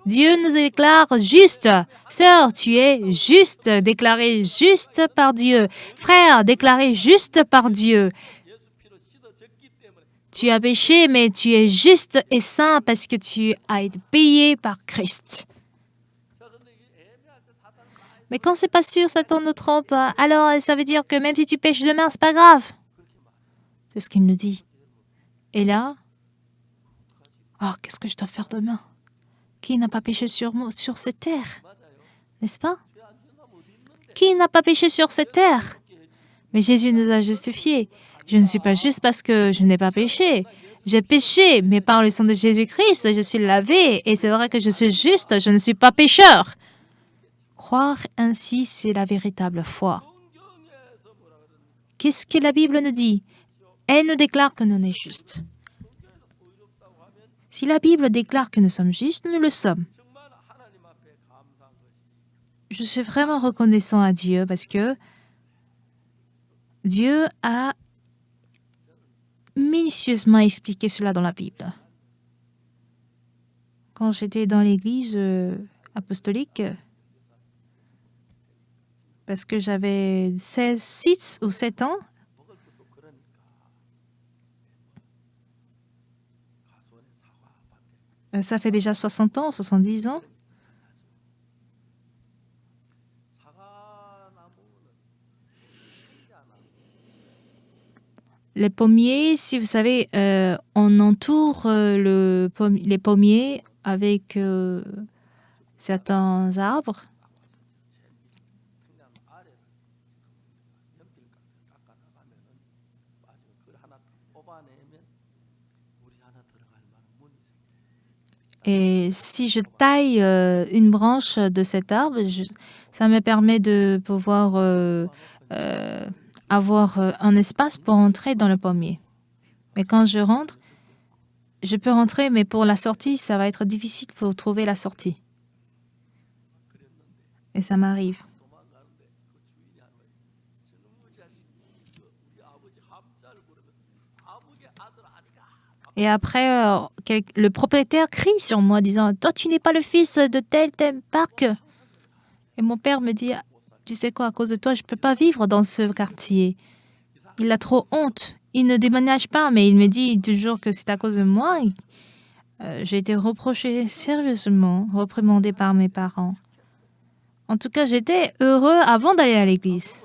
Dieu nous déclare justes. Sœur, tu es juste, déclaré juste par Dieu. Frère, déclaré juste par Dieu. Tu as péché, mais tu es juste et saint parce que tu as été payé par Christ. Mais quand c'est pas sûr, Satan nous trompe. Alors, ça veut dire que même si tu pêches demain, c'est pas grave. C'est ce qu'il nous dit. Et là, qu'est-ce que je dois faire demain? Qui n'a pas péché sur cette terre? N'est-ce pas? Qui n'a pas péché sur cette terre? Mais Jésus nous a justifiés. Je ne suis pas juste parce que je n'ai pas péché. J'ai péché, mais par le sang de Jésus-Christ, je suis lavé. Et c'est vrai que je suis juste, je ne suis pas pécheur. Croire ainsi, c'est la véritable foi. Qu'est-ce que la Bible nous dit? Elle nous déclare que nous sommes justes. Si la Bible déclare que nous sommes justes, nous le sommes. Je suis vraiment reconnaissant à Dieu parce que Dieu a minutieusement expliqué cela dans la Bible. Quand j'étais dans l'église apostolique, parce que j'avais 6 ou 7 ans, Ça fait déjà 60 ans, 70 ans. Les pommiers, si vous savez, on entoure les pommiers avec certains arbres. Et si je taille une branche de cet arbre, ça me permet de pouvoir avoir un espace pour entrer dans le pommier. Mais quand je rentre, je peux rentrer, mais pour la sortie, ça va être difficile pour trouver la sortie. Et ça m'arrive. Et après, le propriétaire crie sur moi, disant « Toi, tu n'es pas le fils de tel parc !» Et mon père me dit « Tu sais quoi, à cause de toi, je ne peux pas vivre dans ce quartier. » Il a trop honte. Il ne déménage pas, mais il me dit toujours que c'est à cause de moi. J'ai été reprochée sérieusement, reprimandée par mes parents. En tout cas, j'étais heureux avant d'aller à l'église.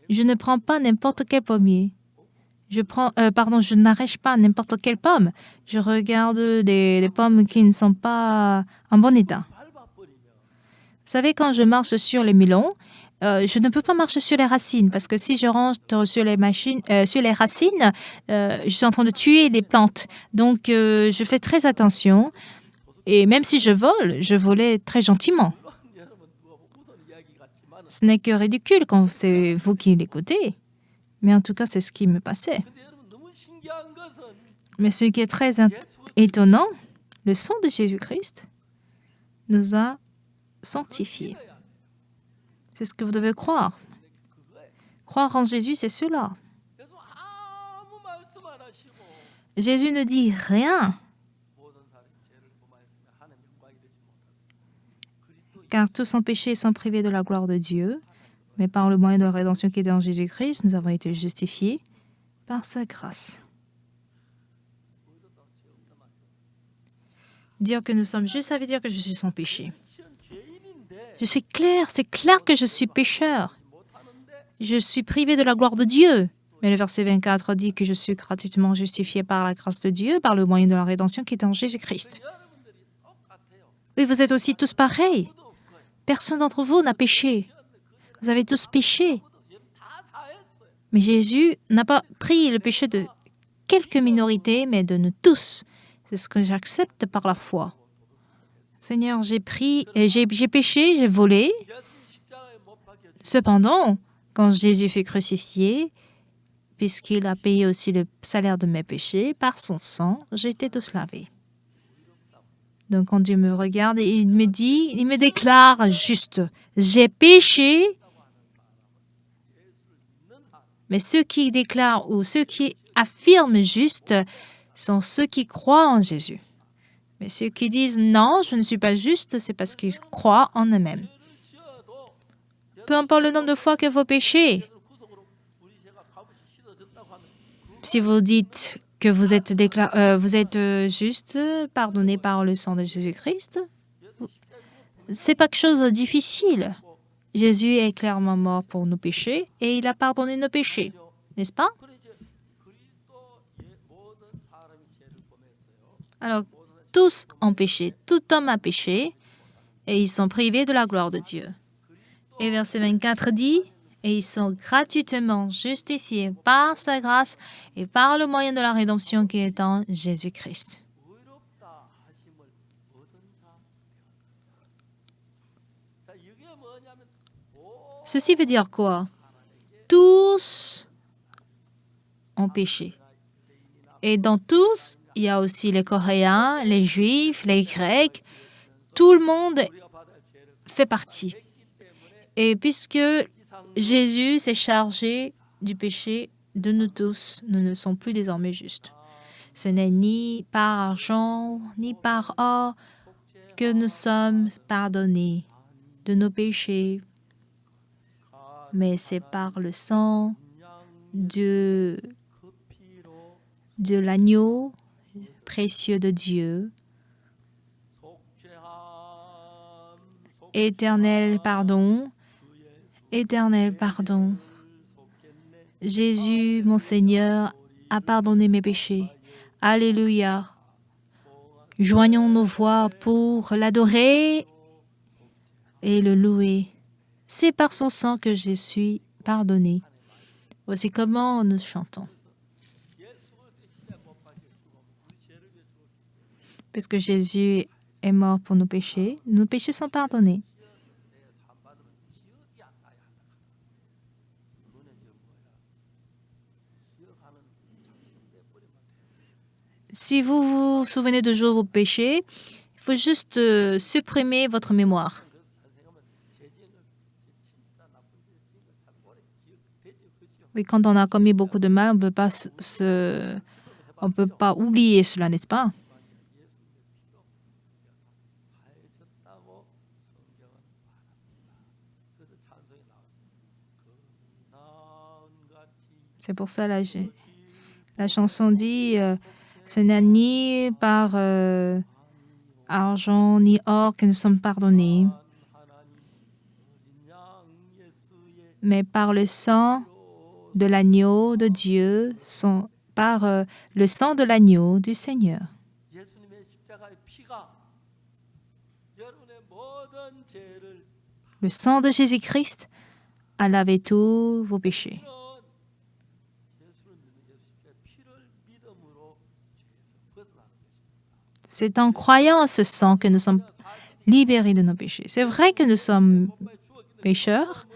Je ne prends pas n'importe quel pommier. Je n'arrache pas n'importe quelle pomme. Je regarde des pommes qui ne sont pas en bon état. Vous savez, quand je marche sur les melons, je ne peux pas marcher sur les racines parce que si je rentre sur les racines, je suis en train de tuer les plantes. Donc, je fais très attention. Et même si je volais très gentiment. Ce n'est que ridicule quand c'est vous qui l'écoutez. Mais en tout cas, c'est ce qui me passait. Mais ce qui est très étonnant, le sang de Jésus-Christ nous a sanctifiés. C'est ce que vous devez croire. Croire en Jésus, c'est cela. Jésus ne dit rien. Car tous sans péché sont privés de la gloire de Dieu. Mais par le moyen de la rédemption qui est en Jésus-Christ, nous avons été justifiés par sa grâce. Dire que nous sommes justes, ça veut dire que je suis sans péché. Je suis clair, c'est clair que je suis pécheur. Je suis privé de la gloire de Dieu. Mais le verset 24 dit que je suis gratuitement justifié par la grâce de Dieu, par le moyen de la rédemption qui est en Jésus-Christ. Oui, vous êtes aussi tous pareils. Personne d'entre vous n'a péché. Vous avez tous péché. Mais Jésus n'a pas pris le péché de quelques minorités, mais de nous tous. C'est ce que j'accepte par la foi. Seigneur, j'ai péché, j'ai volé. Cependant, quand Jésus fut crucifié, puisqu'il a payé aussi le salaire de mes péchés, par son sang, j'ai été tous lavé. Donc quand Dieu me regarde, il me déclare juste, j'ai péché. Mais ceux qui déclarent ou ceux qui affirment juste sont ceux qui croient en Jésus. Mais ceux qui disent non, je ne suis pas juste, c'est parce qu'ils croient en eux-mêmes. Peu importe le nombre de fois que vous péchez, si vous dites que vous êtes juste, pardonné par le sang de Jésus-Christ, c'est pas quelque chose de difficile. Jésus est clairement mort pour nos péchés et il a pardonné nos péchés, n'est-ce pas? Alors, tous ont péché, tout homme a péché et ils sont privés de la gloire de Dieu. Et verset 24 dit, et ils sont gratuitement justifiés par sa grâce et par le moyen de la rédemption qui est en Jésus-Christ. Ceci veut dire quoi? Tous ont péché. Et dans tous, il y a aussi les Coréens, les Juifs, les Grecs. Tout le monde fait partie. Et puisque Jésus s'est chargé du péché de nous tous, nous ne sommes plus désormais justes. Ce n'est ni par argent, ni par or que nous sommes pardonnés de nos péchés, mais c'est par le sang de l'agneau précieux de Dieu, éternel pardon, Jésus, mon Seigneur, a pardonné mes péchés. Alléluia. Joignons nos voix pour l'adorer et le louer. C'est par son sang que je suis pardonné. Voici comment nous chantons. Puisque Jésus est mort pour nos péchés sont pardonnés. Si vous vous souvenez de vos péchés, il faut juste supprimer votre mémoire. Oui, quand on a commis beaucoup de mal, on peut pas oublier cela, n'est-ce pas? C'est pour ça la chanson dit ce n'est ni par argent ni or que nous sommes pardonnés, mais par le sang de l'agneau de Dieu, par le sang de l'agneau du Seigneur. Le sang de Jésus-Christ a lavé tous vos péchés. C'est en croyant à ce sang que nous sommes libérés de nos péchés. C'est vrai que nous sommes pécheurs,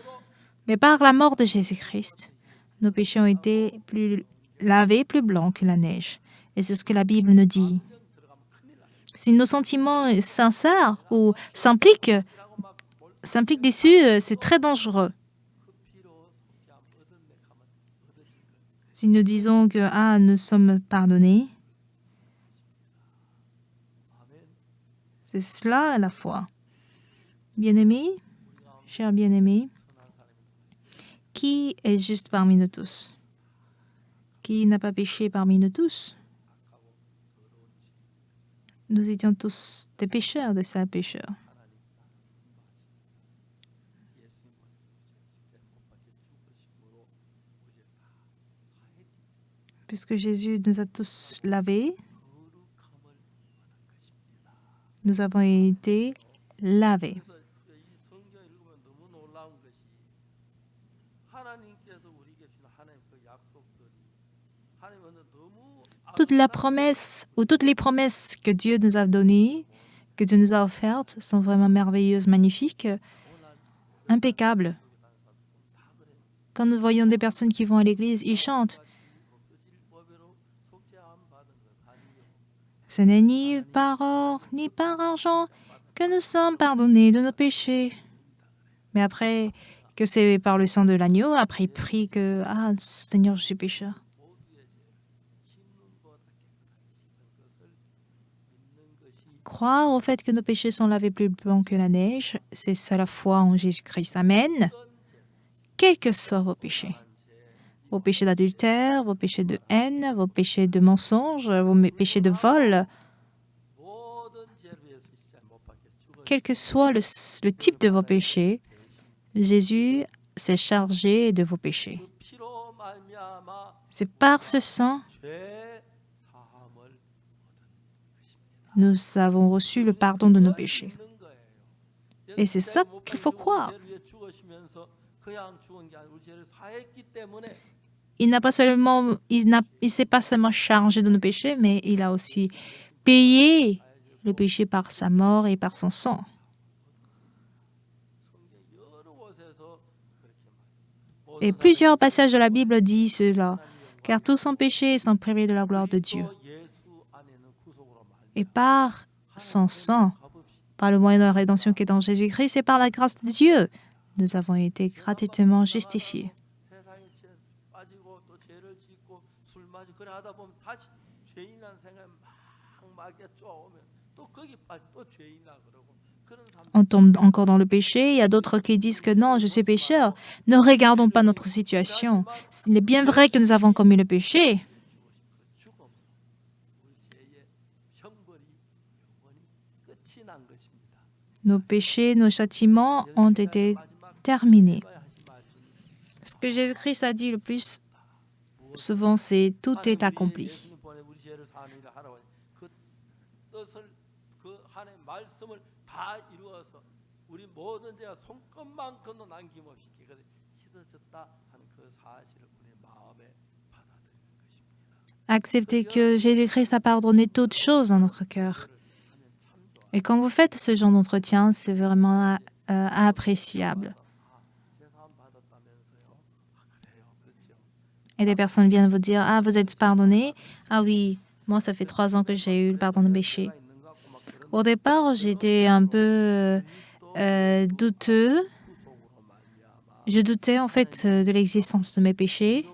mais par la mort de Jésus-Christ, nos péchés ont été lavés plus blancs que la neige. Et c'est ce que la Bible nous dit. Si nos sentiments sincères ou s'impliquent dessus, c'est très dangereux. Si nous disons que nous sommes pardonnés, c'est cela la foi. Bien-aimés, chers bien-aimés, qui est juste parmi nous tous? Qui n'a pas péché parmi nous tous? Nous étions tous des pécheurs, des sales pécheurs. Puisque Jésus nous a tous lavés, nous avons été lavés. Toutes les promesses que Dieu nous a données, que Dieu nous a offertes, sont vraiment merveilleuses, magnifiques, impeccables. Quand nous voyons des personnes qui vont à l'église, ils chantent. Ce n'est ni par or, ni par argent que nous sommes pardonnés de nos péchés. Mais après, que c'est par le sang de l'agneau, après il prie que « Seigneur, je suis pécheur ». Croire au fait que nos péchés sont lavés plus blancs que la neige, c'est ça la foi en Jésus-Christ. Amen. Quels que soient vos péchés d'adultère, vos péchés de haine, vos péchés de mensonge, vos péchés de vol, quel que soit le type de vos péchés, Jésus s'est chargé de vos péchés. C'est par ce sang nous avons reçu le pardon de nos péchés. Et c'est ça qu'il faut croire. Il ne s'est pas seulement chargé de nos péchés, mais il a aussi payé le péché par sa mort et par son sang. Et plusieurs passages de la Bible disent cela, car tous sont péchés et sont privés de la gloire de Dieu. Et par son sang, par le moyen de la rédemption qui est dans Jésus-Christ et par la grâce de Dieu, nous avons été gratuitement justifiés. On tombe encore dans le péché. Il y a d'autres qui disent que non, je suis pécheur. Ne regardons pas notre situation. Il est bien vrai que nous avons commis le péché. Nos péchés, nos châtiments ont été terminés. Ce que Jésus-Christ a dit le plus souvent, c'est « tout est accompli ». Acceptez que Jésus-Christ a pardonné toutes choses dans notre cœur. Et quand vous faites ce genre d'entretien, c'est vraiment appréciable. Et des personnes viennent vous dire « Ah, vous êtes pardonné? Ah oui, moi, ça fait 3 ans que j'ai eu le pardon de péché. » Au départ, j'étais un peu douteux. Je doutais en fait de l'existence de mes péchés.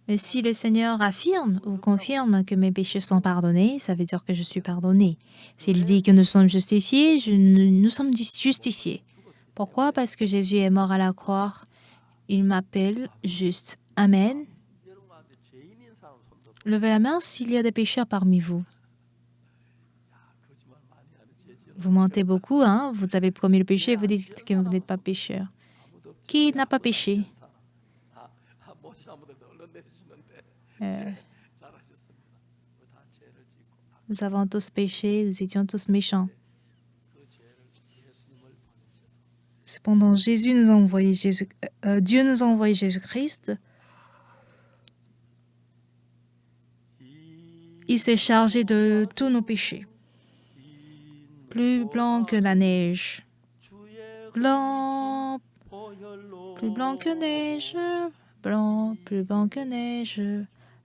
Mais si le Seigneur affirme ou confirme que mes péchés sont pardonnés, ça veut dire que je suis pardonné. S'il dit que nous sommes justifiés, nous sommes justifiés. Pourquoi? Parce que Jésus est mort à la croix. Il m'appelle juste. Amen. Levez la main s'il y a des pécheurs parmi vous. Vous mentez beaucoup, hein? Vous avez commis le péché, vous dites que vous n'êtes pas pécheur. Qui n'a pas péché? Nous avons tous péché, nous étions tous méchants. Cependant, Dieu nous a envoyé Jésus-Christ. Il s'est chargé de tous nos péchés. Plus blanc que la neige. Blanc, plus blanc que neige. Blanc, plus blanc que neige.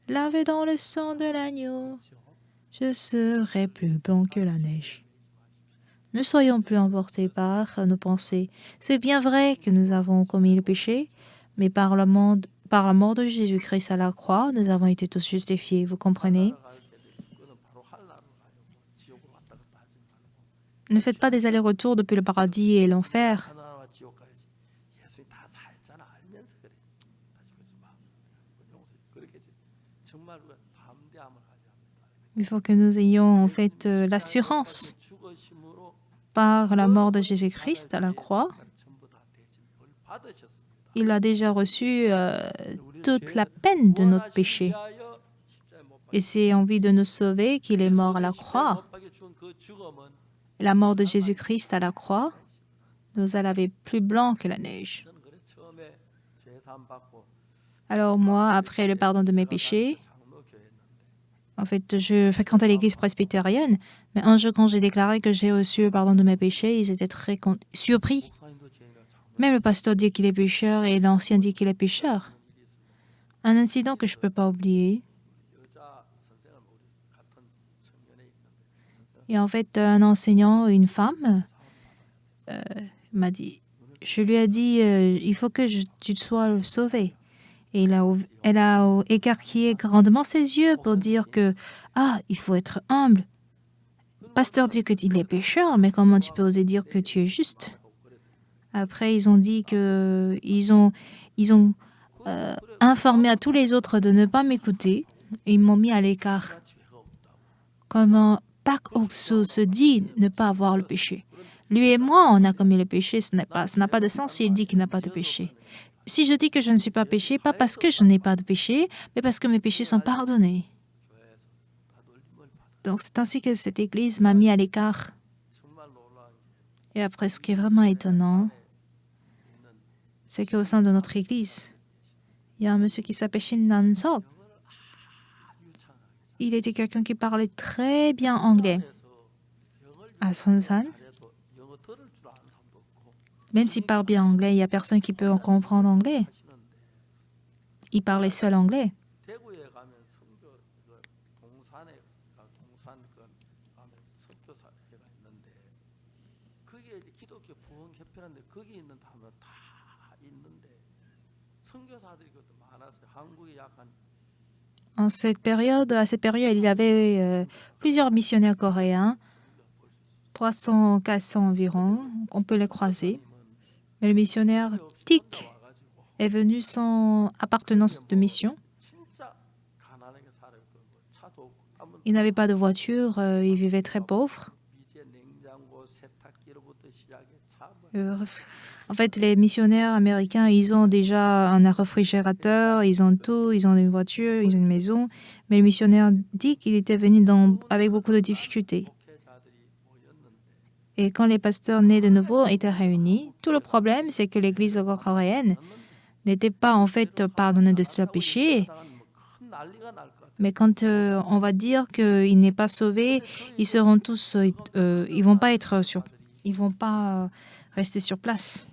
Lavé dans le sang de l'agneau. Je serai plus blanc que la neige. Ne soyons plus emportés par nos pensées. C'est bien vrai que nous avons commis le péché, mais par la mort de Jésus-Christ à la croix, nous avons été tous justifiés. Vous comprenez? Ne faites pas des allers-retours depuis le paradis et l'enfer. Il faut que nous ayons en fait l'assurance par la mort de Jésus-Christ à la croix. Il a déjà reçu toute la peine de notre péché. Et c'est en vue de nous sauver qu'il est mort à la croix. La mort de Jésus-Christ à la croix nous a lavé plus blanc que la neige. Alors moi, après le pardon de mes péchés, en fait, je fréquentais l'église presbytérienne, mais un jour, quand j'ai déclaré que j'ai reçu le pardon de mes péchés, ils étaient très surpris. Même le pasteur dit qu'il est pécheur et l'ancien dit qu'il est pécheur. Un incident que je ne peux pas oublier. Et en fait, un enseignant, une femme, m'a dit, je lui ai dit, il faut que tu sois sauvé. Et elle a écarquillé grandement ses yeux pour dire que, il faut être humble. Le pasteur dit qu'il est pécheur, mais comment tu peux oser dire que tu es juste? Après, ils ont dit que ils ont informé à tous les autres de ne pas m'écouter. Et ils m'ont mis à l'écart. Comment Park Ok-soo se dit ne pas avoir le péché. Lui et moi, on a commis le péché. Ça n'a pas de sens s'il dit qu'il n'a pas de péché. Si je dis que je ne suis pas péché, pas parce que je n'ai pas de péché, mais parce que mes péchés sont pardonnés. Donc c'est ainsi que cette église m'a mis à l'écart. Et après, ce qui est vraiment étonnant, c'est qu'au sein de notre église, il y a un monsieur qui s'appelle Shim Nan-sok. Il était quelqu'un qui parlait très bien anglais. À Sonsan, même s'il parle bien anglais, il n'y a personne qui peut en comprendre anglais. Il parlait seul anglais. À cette période, il y avait plusieurs missionnaires coréens, 300, 400 environ, on peut les croiser. Mais le missionnaire Tik est venu sans appartenance de mission. Il n'avait pas de voiture, il vivait très pauvre. En fait, les missionnaires américains, ils ont déjà un réfrigérateur, ils ont tout, ils ont une voiture, ils ont une maison. Mais le missionnaire dit qu'il était venu avec beaucoup de difficultés. Et quand les pasteurs nés de nouveau étaient réunis, tout le problème, c'est que l'Église coréenne n'était pas en fait pardonnée de ce péché. Mais quand on va dire qu'il n'est pas sauvé, ils seront tous, ils vont pas ils vont pas rester sur place.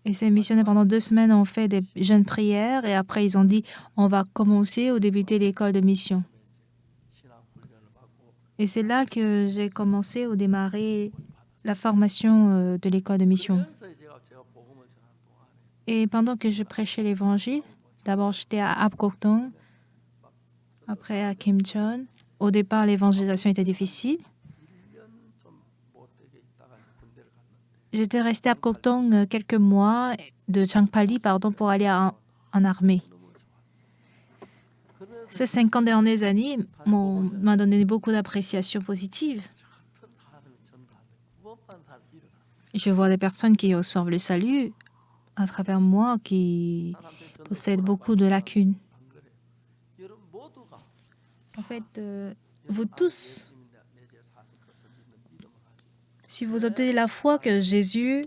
Et ces missionnaires, pendant 2 semaines, ont fait des jeûnes prières et après, ils ont dit on va commencer ou débuter l'école de mission. Et c'est là que j'ai commencé ou démarré la formation de l'école de mission. Et pendant que je prêchais l'évangile, d'abord j'étais à Apgokdong, après à Kimcheon. Au départ, l'évangélisation était difficile. J'étais restée à Apgokdong quelques mois de Changpali, pour aller en armée. Ces 50 dernières années m'a donné beaucoup d'appréciation positive. Je vois des personnes qui reçoivent le salut à travers moi qui possèdent beaucoup de lacunes. En fait, vous tous, si vous obtenez la foi que Jésus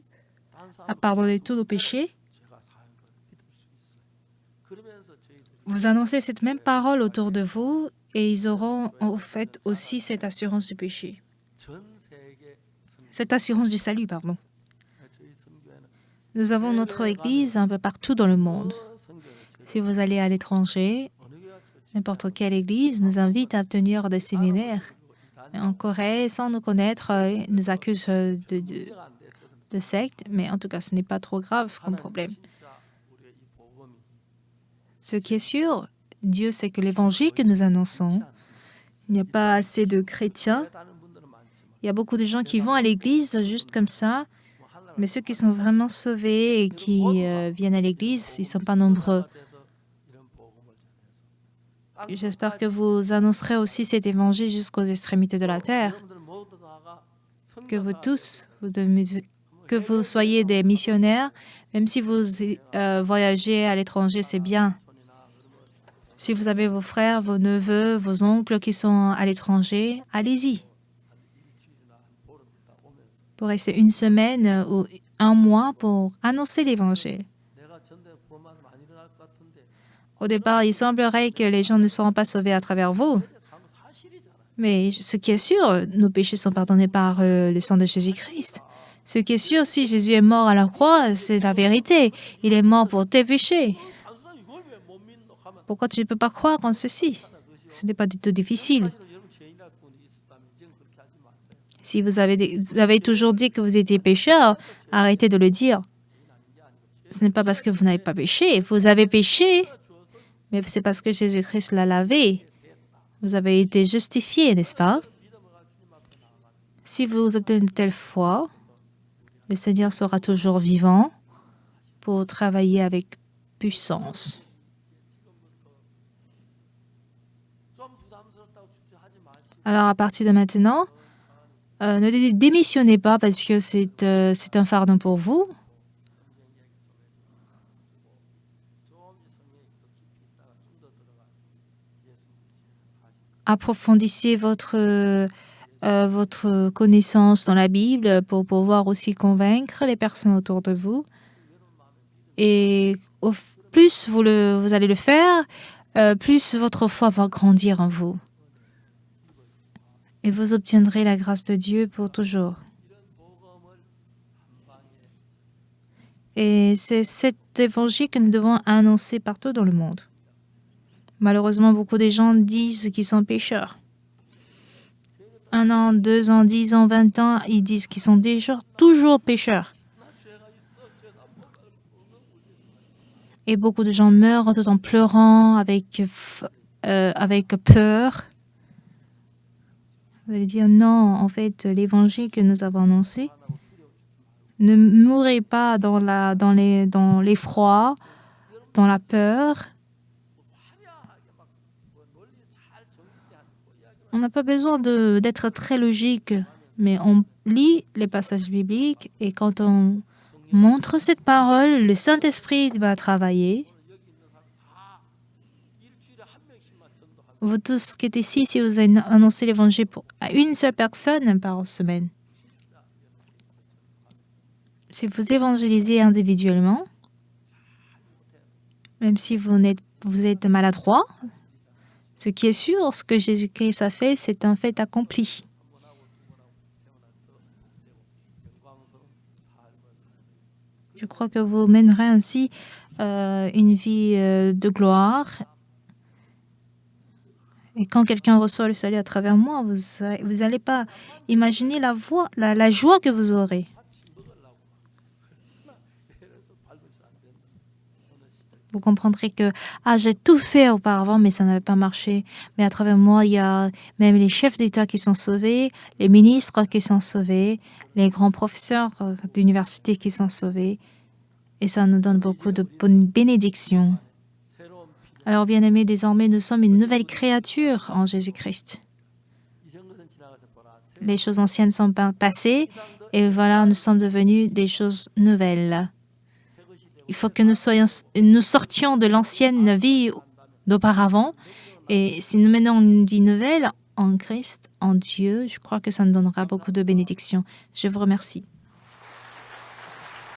a pardonné tous nos péchés, vous annoncez cette même parole autour de vous et ils auront en fait aussi cette assurance du péché. Cette assurance du salut, pardon. Nous avons notre église un peu partout dans le monde. Si vous allez à l'étranger, n'importe quelle église nous invite à tenir des séminaires. En Corée, sans nous connaître, ils nous accusent de secte, mais en tout cas, ce n'est pas trop grave comme problème. Ce qui est sûr, Dieu sait que l'évangile que nous annonçons, il n'y a pas assez de chrétiens. Il y a beaucoup de gens qui vont à l'église juste comme ça, mais ceux qui sont vraiment sauvés et qui viennent à l'église, ils ne sont pas nombreux. J'espère que vous annoncerez aussi cet évangile jusqu'aux extrémités de la terre. Que vous tous, que vous soyez des missionnaires, même si vous voyagez à l'étranger, c'est bien. Si vous avez vos frères, vos neveux, vos oncles qui sont à l'étranger, allez-y. Pour rester 1 semaine ou 1 mois pour annoncer l'évangile. Au départ, il semblerait que les gens ne seront pas sauvés à travers vous. Mais ce qui est sûr, nos péchés sont pardonnés par le sang de Jésus-Christ. Ce qui est sûr, si Jésus est mort à la croix, c'est la vérité. Il est mort pour tes péchés. Pourquoi tu ne peux pas croire en ceci? Ce n'est pas du tout difficile. Si vous avez toujours dit que vous étiez pécheur, arrêtez de le dire. Ce n'est pas parce que vous n'avez pas péché. Vous avez péché, mais c'est parce que Jésus-Christ l'a lavé. Vous avez été justifié, n'est-ce pas? Si vous obtenez une telle foi, le Seigneur sera toujours vivant pour travailler avec puissance. Alors, à partir de maintenant, ne démissionnez pas parce que c'est un fardeau pour vous. Approfondissez votre connaissance dans la Bible pour pouvoir aussi convaincre les personnes autour de vous. Et au plus vous allez le faire, plus votre foi va grandir en vous. Et vous obtiendrez la grâce de Dieu pour toujours. Et c'est cet évangile que nous devons annoncer partout dans le monde. Malheureusement, beaucoup de gens disent qu'ils sont pécheurs. 1 an, 2 ans, 10 ans, 20 ans, ils disent qu'ils sont déjà toujours pécheurs. Et beaucoup de gens meurent tout en pleurant, avec peur. Vous allez dire non, en fait, l'évangile que nous avons annoncé, ne mourrez pas dans l'effroi, dans la peur. On n'a pas besoin d'être très logique, mais on lit les passages bibliques et quand on montre cette parole, le Saint-Esprit va travailler. Vous tous qui êtes ici, si vous annoncez l'évangile à une seule personne par semaine, si vous évangélisez individuellement, même si vous êtes maladroit, ce qui est sûr, ce que Jésus-Christ a fait, c'est un fait accompli. Je crois que vous mènerez ainsi une vie de gloire. Et quand quelqu'un reçoit le salut à travers moi, vous n'allez pas imaginer la joie que vous aurez. Vous comprendrez que j'ai tout fait auparavant, mais ça n'avait pas marché. Mais à travers moi, il y a même les chefs d'État qui sont sauvés, les ministres qui sont sauvés, les grands professeurs d'université qui sont sauvés. Et ça nous donne beaucoup de bénédictions. Alors, bien-aimés, désormais, nous sommes une nouvelle créature en Jésus-Christ. Les choses anciennes sont passées et voilà, nous sommes devenus des choses nouvelles. Il faut que nous sortions de l'ancienne vie d'auparavant. Et si nous menons une vie nouvelle en Christ, en Dieu, je crois que ça nous donnera beaucoup de bénédictions. Je vous remercie.